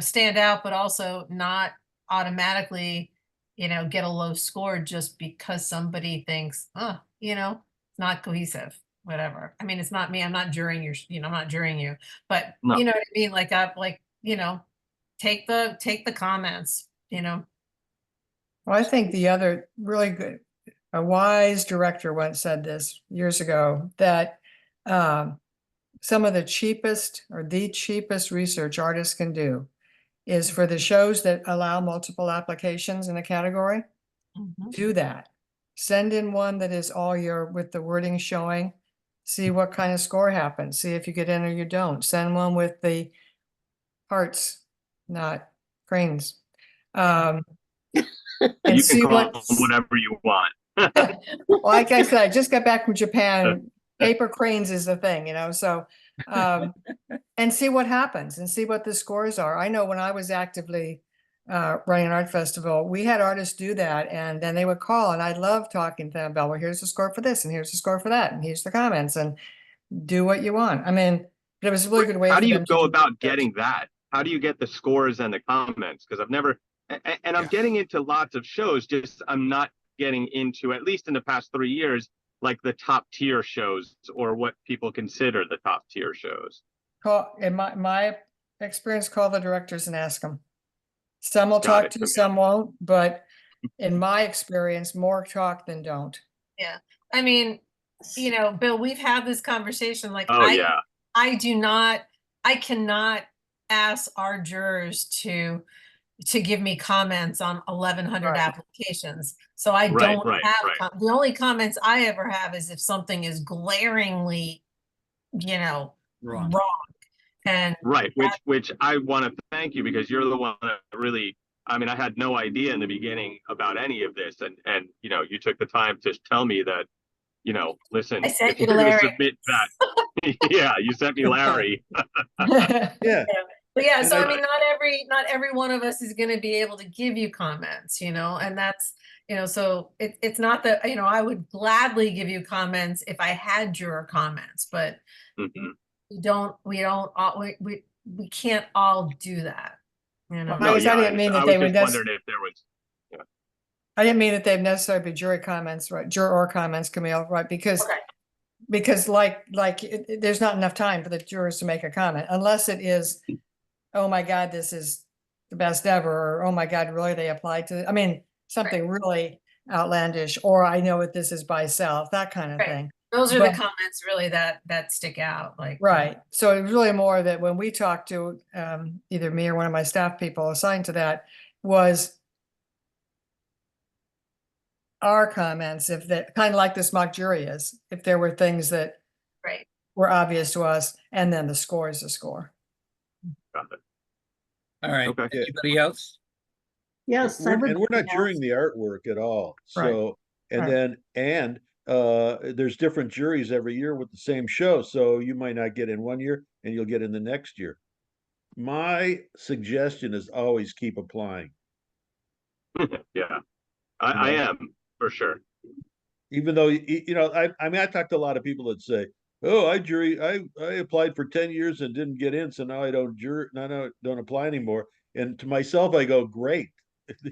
stand out, but also not automatically, get a low score just because somebody thinks, it's not cohesive, whatever. I mean, it's not me. I'm not jurying your, I'm not jurying you, but No. you know what I mean? Like, take the comments, Well, I think the other really good, a wise director once said this years ago, that some of the cheapest research artists can do is for the shows that allow multiple applications in a category, do that. Send in one that is all with the wording showing, see what kind of score happens, see if you get in or you don't. Send one with the hearts, not cranes. And You see can call what, them whatever you want. like I said, I just got back from Japan. Paper cranes is the thing, so and see what happens and see what the scores are. I know when I was actively running an art festival, we had artists do that, and then they would call, and I love talking to them about, well, here's the score for this, and here's the score for that, and here's the comments, and do what you want. I mean, it was a really good way How for do you them to go do about research. getting that? How do you get the scores and the comments? Because I've never, and I'm getting into lots of shows, just I'm not getting into, at least in the past 3 years, like the top tier shows or what people consider the top tier shows. In my experience, call the directors and ask them. Some will Got talk it, to you, okay. some won't, but in my experience, more talk than don't. Yeah. I mean, Bill, we've had this conversation. Like, Oh, yeah. I cannot ask our jurors to give me comments on 1,100 Right. applications. So I Right, don't right, have, right. the only comments I ever have is if something is glaringly, Wrong. And Right, which I want to thank you, because you're the one that really, I mean, I had no idea in the beginning about any of this, and you took the time to tell me that you know, listen, I sent if you you're gonna Larry. submit that, yeah, you sent me Larry. Yeah. But yeah, so And I mean, not every one of us is gonna be able to give you comments, you know, and that's, you know, so it's not that, you know, I would gladly give you comments if I had juror comments, but Mhm. we can't all do that, you know? Well, No, I yeah, didn't mean I that was they would just wondering if there was, I didn't mean that they'd necessarily be jury comments, right? Juror comments, Camille, right? Because Okay. there's not enough time for the jurors to make a comment unless it is, oh my God, this is the best ever, or oh my God, really they applied to, I mean, something really outlandish, or I know what this is by self, that kind of Right. thing. Those are But- the comments really that stick out, like. Right. So it was really more that when we talked to either me or one of my staff people assigned to that was our comments, if that kind of like this mock jury is, if there were things that Right. were obvious to us, and then the score is the score. got it. All right, Okay. Yeah. anybody else? Yes, I would. And we're not ask- jurying the artwork at all. Right. So, and Right. then, there's different juries every year with the same show. So you might not get in one year and you'll get in the next year. My suggestion is always keep applying. Yeah, I Yeah. am, for sure. Even though, I mean, I talked to a lot of people that say, oh, I applied for 10 years and didn't get in. So now I don't don't apply anymore. And to myself, I go, great.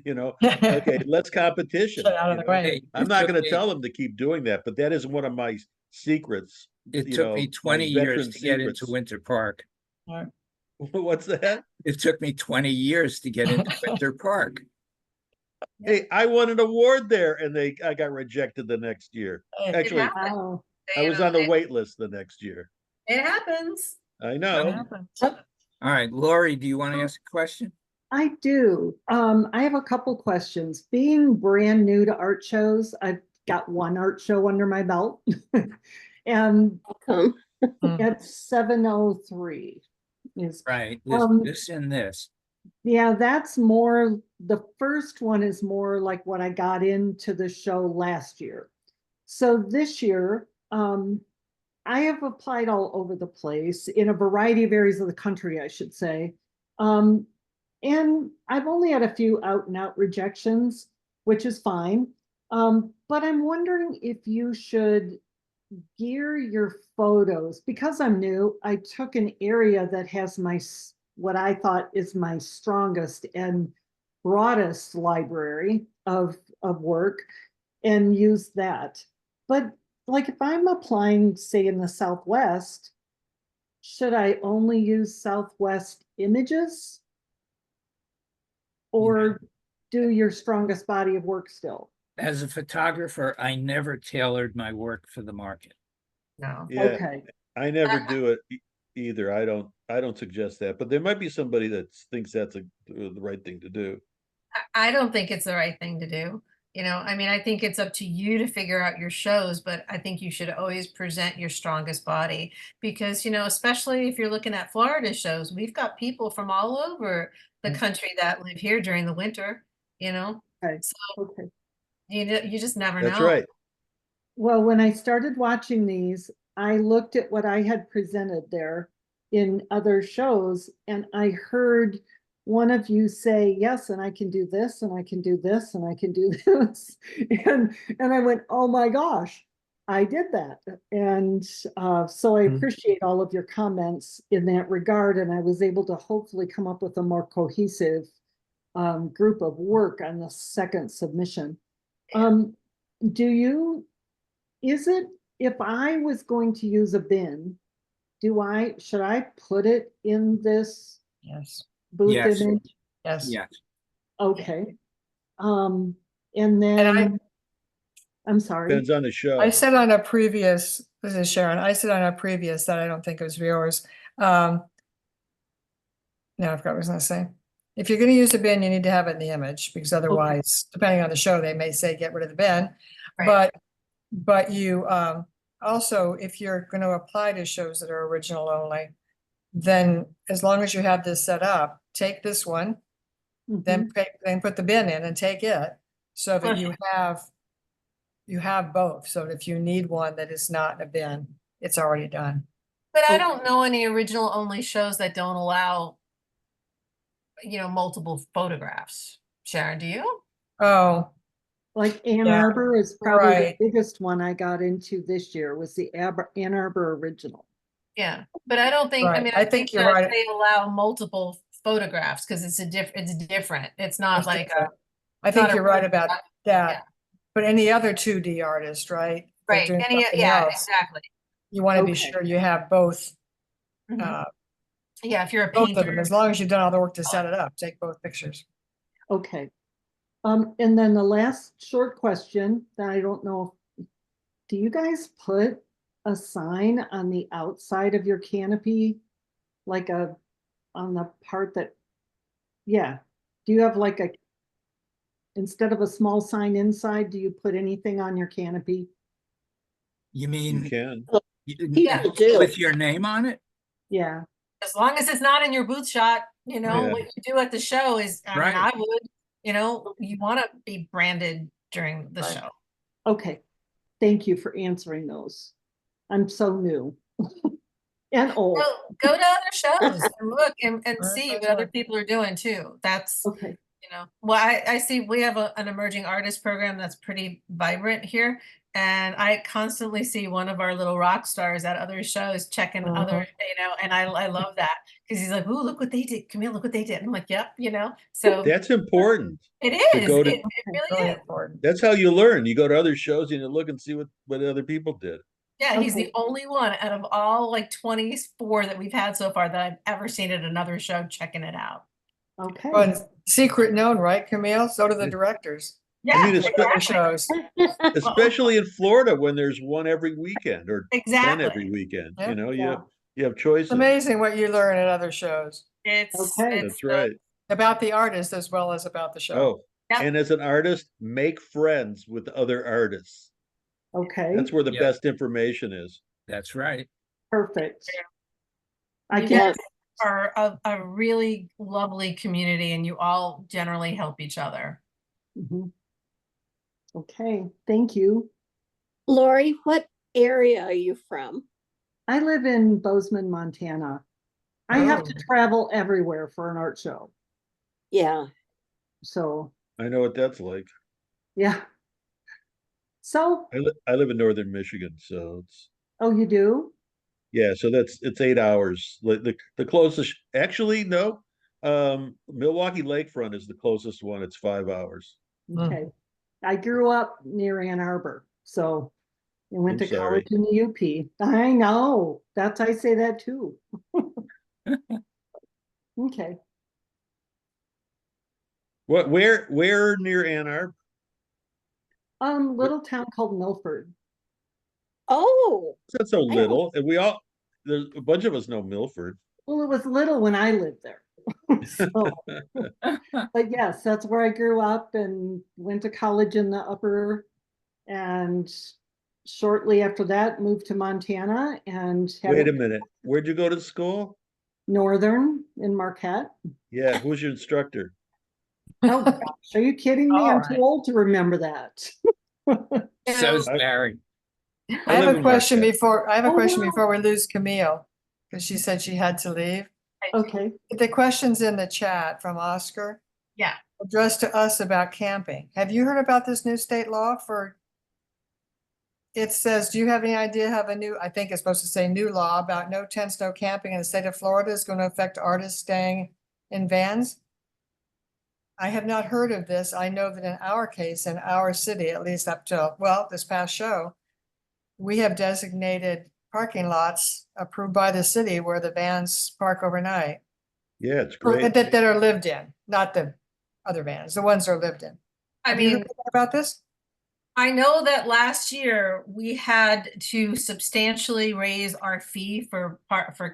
Okay, let's competition. Get out of the way. Hey, I'm it not took going to me- tell them to keep doing that, but that is one of my secrets. It you took know, me my 20 years veteran to get into secrets. Winter Park. What's that? It took me 20 years to get into Winter Park. Hey, I won an award there, and I got rejected the next year. Hey, Actually, happens. Wow. I You was know, on the wait list the next year. It happens. I that know. happens. All right, Lori, do you want to ask a question? I do. I have a couple questions. Being brand new to art shows, I've got one art show under my belt. And Welcome. at 7:03 is, Right, Um, this and this. yeah, that's more, the first one is more like what I got into the show last year. So this year, I have applied all over the place in a variety of areas of the country, I should say. And I've only had a few out and out rejections, which is fine. But I'm wondering if you should gear your photos, because I'm new, I took an area that has what I thought is my strongest and broadest library of work and use that. But like if I'm applying, say in the Southwest, should I only use Southwest images? Or do your strongest body of work still? As a photographer, I never tailored my work for the market. No. Yeah, Okay, I never do it either. I don't suggest that, but there might be somebody that thinks that's the right thing to do. I don't think it's the right thing to do. You know, I mean, I think it's up to you to figure out your shows, but I think you should always present your strongest body because, you know, especially if you're looking at Florida shows, we've got people from all over the country that live here during the winter, you know? okay, So okay. you just never That's know. right. Well, when I started watching these, I looked at what I had presented there in other shows, and I heard one of you say, yes, and I can do this, and I can do this, and I can do this. And I went, oh my gosh, I did that. And so I appreciate all of your comments in that regard, and I was able to hopefully come up with a more cohesive group of work on the second submission. Is it, if I was going to use a bin, should I put it in this Yes, booth Yes. image? yes. Yeah, Okay. And And then, I'm sorry. Depends on the show. I said on a previous, this is Sharon, I said on a previous that I don't think it was yours. No, I forgot what I was gonna say. If you're gonna use a bin, you need to have it in the image, because otherwise, depending on the show, they may say get rid of the bin. Right. But you, also, if you're gonna apply to shows that are original only, then as long as you have this set up, take this one, then put the bin in and take it, so that you have you have both. So if you need one that is not in a bin, it's already done. But I Okay. don't know any original only shows that don't allow, multiple photographs. Sharon, do you? Oh, Like Ann Yeah, Arbor is probably the right. biggest one I got into this year was the Ann Arbor original. Yeah, but I don't think, I Right. mean, I I think think you're that right. they allow multiple photographs because it's different. It's not It's like different. I not think a you're right real about shot. that. Yeah. But any other 2D artist, right? They're Right, doing something yeah, else. exactly. You want to be Okay. sure you have both, Mhm. uh, Yeah, if you're a both of them, painter. as long as you've done all the work to set it up, take both pictures. Okay. And then the last short question that I don't know, do you guys put a sign on the outside of your canopy? Like on the part that, yeah. Do you have like instead of a small sign inside, do you put anything on your canopy? You You mean can. People do. with your name on it? Yeah, As long as it's not in your booth shot, Yeah. what you do at the show is, I mean, Right. I would, you want to be branded during the Right. show. okay. Thank you for answering those. I'm so new and old. Go to other shows and look and Right, see that's what other right. people are doing too. That's, Okay, well, I see we have an emerging artist program that's pretty vibrant here. And I constantly see one of our little rock stars at other shows checking other, and I love that because he's like, "Ooh, look what they did, Camille, look what they did." And I'm like, "Yep," so That's important. it to is, go to- it really Really is. important. That's how you learn. You go to other shows and you look and see what other people did. Yeah, he's Okay. the only one out of all like 24 that we've had so far that I've ever seen at another show checking it out. okay. But secret known, right, Camille? So do the directors. Yeah, mean, At other shows. Especially in Florida when there's one every weekend or 10 exactly. every weekend. Yeah. You know, Yeah. you have It's choices. amazing what you learn at other shows Okay. That's right. about the artist as well as about the show. Oh, Yep. and as an artist, make friends with other artists. Okay, That's where the Yeah. best information is. That's right. perfect. I You can't, guys are a really lovely community and you all generally help each other. Mhm. Okay, thank you. Lori, what area are you from? I live in Bozeman, Montana. I have to Oh. travel everywhere for an art show. Yeah. So, I know what that's like. yeah. So, I live in northern Michigan, so it's oh, you do? yeah. So it's 8 hours. Like the closest, actually, no. Milwaukee Lakefront is the closest one. It's 5 hours. Okay. I grew up near Ann Arbor, so I went I'm to sorry. college in the UP. I know. I say that too. Okay. Where near Ann Arbor? Little town called Milford. Oh, It's not so I don't- little. And there's a bunch of us know Milford. Well, it was little when I lived there. So, but yes, that's where I grew up and went to college in the upper, and shortly after that moved to Montana and Wait a minute. Where'd you go to school? Northern in Marquette. Yeah, who's your instructor? Oh gosh, are you kidding me? All I'm right. too old to remember that. So's Barry. I have live a in question Marquette. before, Oh, wow. we lose Camille, because she said she had to leave. Okay, The question's in the chat from Oscar, Yeah. addressed to us about camping. Have you heard about this new state law for? It says, do you have any idea how I think it's supposed to say new law about no tents, no camping in the state of Florida is going to affect artists staying in vans? I have not heard of this. I know that in our case, in our city, at least up till, well, this past show, we have designated parking lots approved by the city where the vans park overnight. Yeah, it's great. That are lived in, not the other vans, the ones that are lived in. I Have you mean, heard about this? I know that last year we had to substantially raise our fee for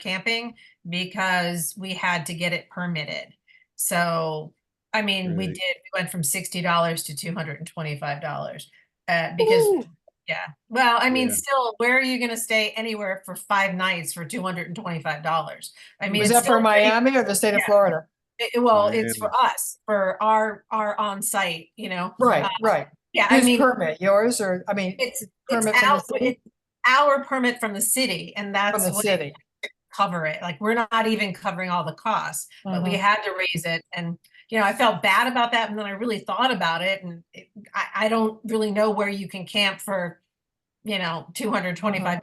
camping because we had to get it permitted. So, I mean, we Right. went from $60 to $225 because Ooh. yeah. Well, I mean, Yeah. still, where are you going to stay anywhere for 5 nights for $225? I mean, Was it's that for still pretty- Miami or the state of yeah. Florida? Well, it's for Miami. us, for our on-site, Right, right. Yeah, I Whose mean, permit, yours or, I mean, it's permit from the city? it's our permit from the city, and From that's the what city? cover it. Like, we're not even covering all the costs, but we Mhm. had to raise it. And, I felt bad about that. And then I really thought about it, and I don't really know where you can camp for, $225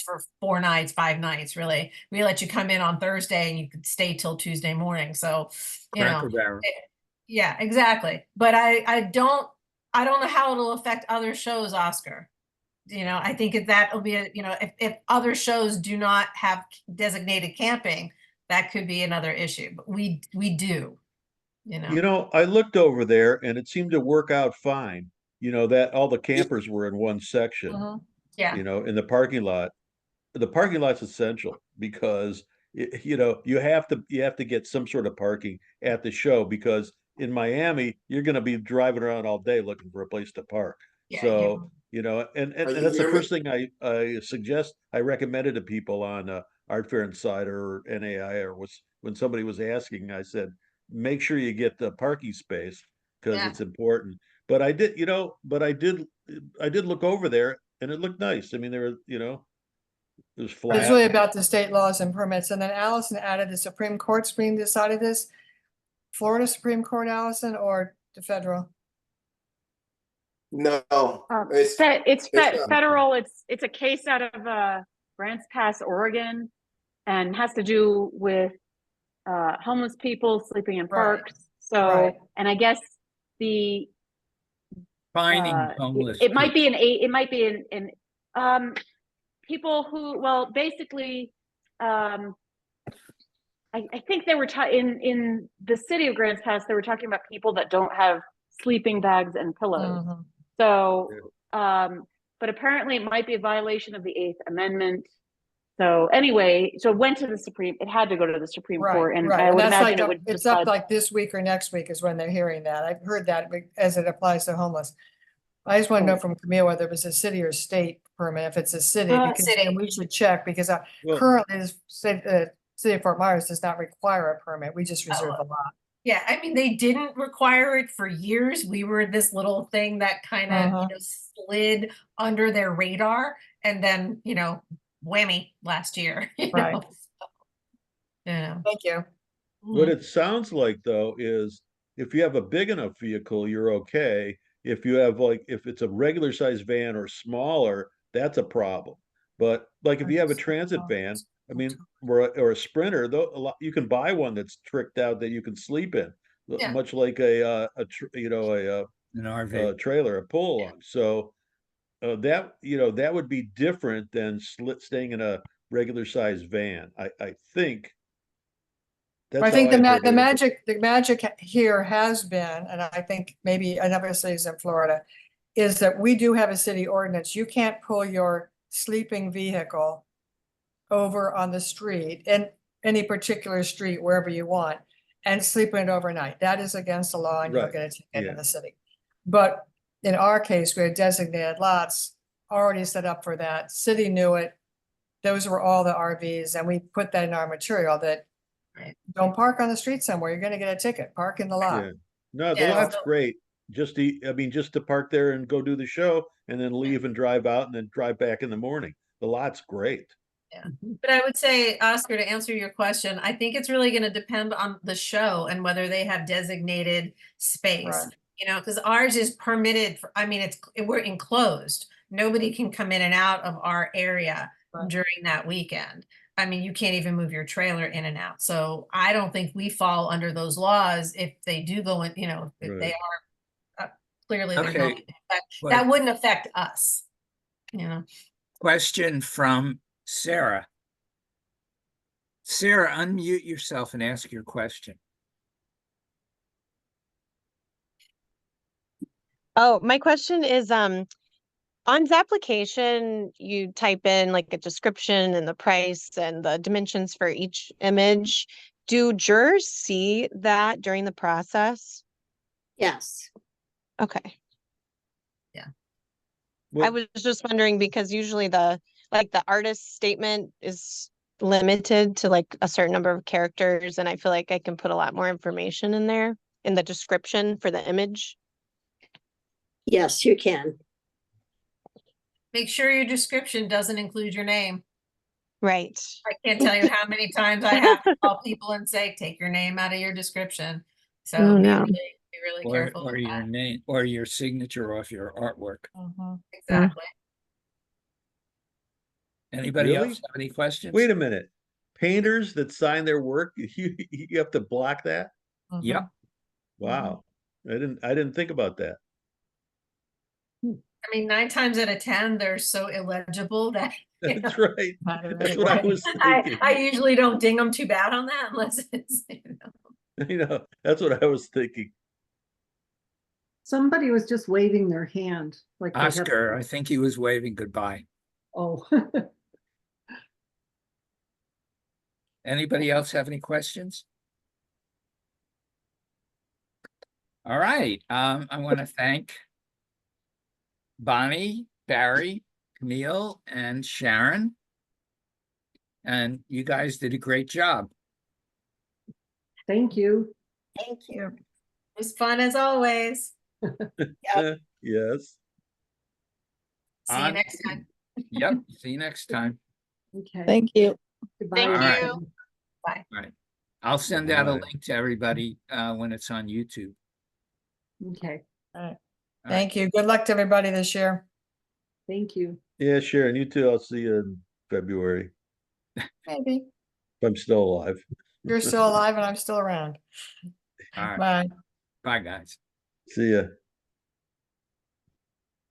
for 4 nights, 5 nights, really. We let you come in on Thursday and you could stay till Tuesday morning. So, Cracker Barrel. yeah, exactly. But I don't know how it'll affect other shows, Oscar. I think that'll be if other shows do not have designated camping, that could be another issue, but we do, I looked over there and it seemed to work out fine. That all the campers were in one section, Mhm. yeah, in the parking lot. The parking lot's essential because you have to get some sort of parking at the show because in Miami you're going to be driving around all day looking for a place to park. yeah, So and you that's the hear me? first thing I recommended to people on Art Fair Insider or NAI or was when somebody was asking, I said make sure you get the parking space because Yeah. it's important. But I did look over there and it looked nice. I mean, there were, it was It's flat. really about the state laws and permits. And then Allison added the Supreme Court's being decided this. Florida Supreme Court, Allison, or the federal? No, It's it's, federal. It's a case out of Grants Pass, Oregon, and has to do with homeless people sleeping in Right. parks. So, Right. and I guess the Finding homeless it might be people. it might be people who, well, basically, I think they were in the city of Grants Pass, they were talking about people that don't have sleeping bags and pillows. Mhm. So, but apparently it might be a violation of the Eighth Amendment. So anyway, so it went to the it had to go to the Supreme Court, Right, and right. I And would that's imagine like, it would it's up decide. like this week or next week is when they're hearing that. I've heard that as it applies to homeless. I just want to know from Camille whether it was a city or state permit. If it's a city, because City. then we should check because Well- currently the city of Fort Myers does not require a permit. We just reserve a lot. Yeah, I mean, they didn't require it for years. We were this little thing that kind of, slid under their radar, and then, whammy last year. Right. Yeah. Thank you. What it sounds like though is if you have a big enough vehicle, you're okay. If you have if it's a regular size van or smaller, that's a problem. But like if you have a transit van, I mean, or a Sprinter, though, you can buy one that's tricked out that you can sleep in, Yeah. much like a An RV. trailer, a pull along. So that would be different than staying in a regular size van. I think. That's I think how I the interpreted it. the magic here has been, and I think maybe another cities in Florida, is that we do have a city ordinance. You can't pull your sleeping vehicle over on the street in any particular street, wherever you want, and sleep in it overnight. That is against the law and you'll Right. get a ticket Yeah. in the city. But in our case, we had designated lots already set up for that. City knew it. Those were all the RVs, and we put that in our material that Right. don't park on the street somewhere. You're gonna get a ticket. Park in the lot. Yeah. No, the Yeah, lot's so- great. Just to park there and go do the show and then leave and drive out and then drive back in the morning. The lot's great. But I would say, Oscar, to answer your question, I think it's really going to depend on the show and whether they have designated space. Right. Because ours is permitted. We're enclosed. Nobody can come in and out of our area Right. during that weekend. I mean, you can't even move your trailer in and out. So I don't think we fall under those laws if they do go in. If Right. they are clearly they're Okay. going. Well- That wouldn't affect us. Question from Sarah. Sarah, unmute yourself and ask your question. Oh, my question is, on Zapplication, you type in like a description and the price and the dimensions for each image. Do jurors see that during the process? Yes. Okay. I Well, was just wondering because usually the artist statement is limited to like a certain number of characters, and I feel like I can put a lot more information in there in the description for the image. Yes, you can. Make sure your description doesn't include your name. Right. I can't tell you how many times I have to call people and say, take your name out of your description. So Oh, be no. really, be really careful Or with your that. name, or your signature off your artwork. Exactly. Anybody Really? else have any questions? Wait a minute. Painters that sign their work, you have to block that? Yep. Wow. I didn't think about that. I mean, 9 times out of 10, they're so illegible that you That's know, right. Matter That's what I anyway. was thinking. I usually don't ding them too bad on that unless it's, you know. You know, that's what I was thinking. Somebody was just waving their hand like they have- Oscar, I think he was waving goodbye. Oh, Anybody else have any questions? All right, I want to thank Bonnie, Barry, Camille, and Sharon. And you guys did a great job. thank you. Thank you. It was fun as always. Yes. See you On- next time. Yep, see you next time. Okay. Thank you. Goodbye. Thank All right. you. Bye. All right. I'll send out a Bye. link to everybody when it's on YouTube. Okay, All right. Thank you. Good luck to everybody this year. thank you. Yeah, Sharon, you too. I'll see you in February. Maybe. If I'm still alive. You're still alive and I'm still around. All right. Bye. Bye, guys. See ya.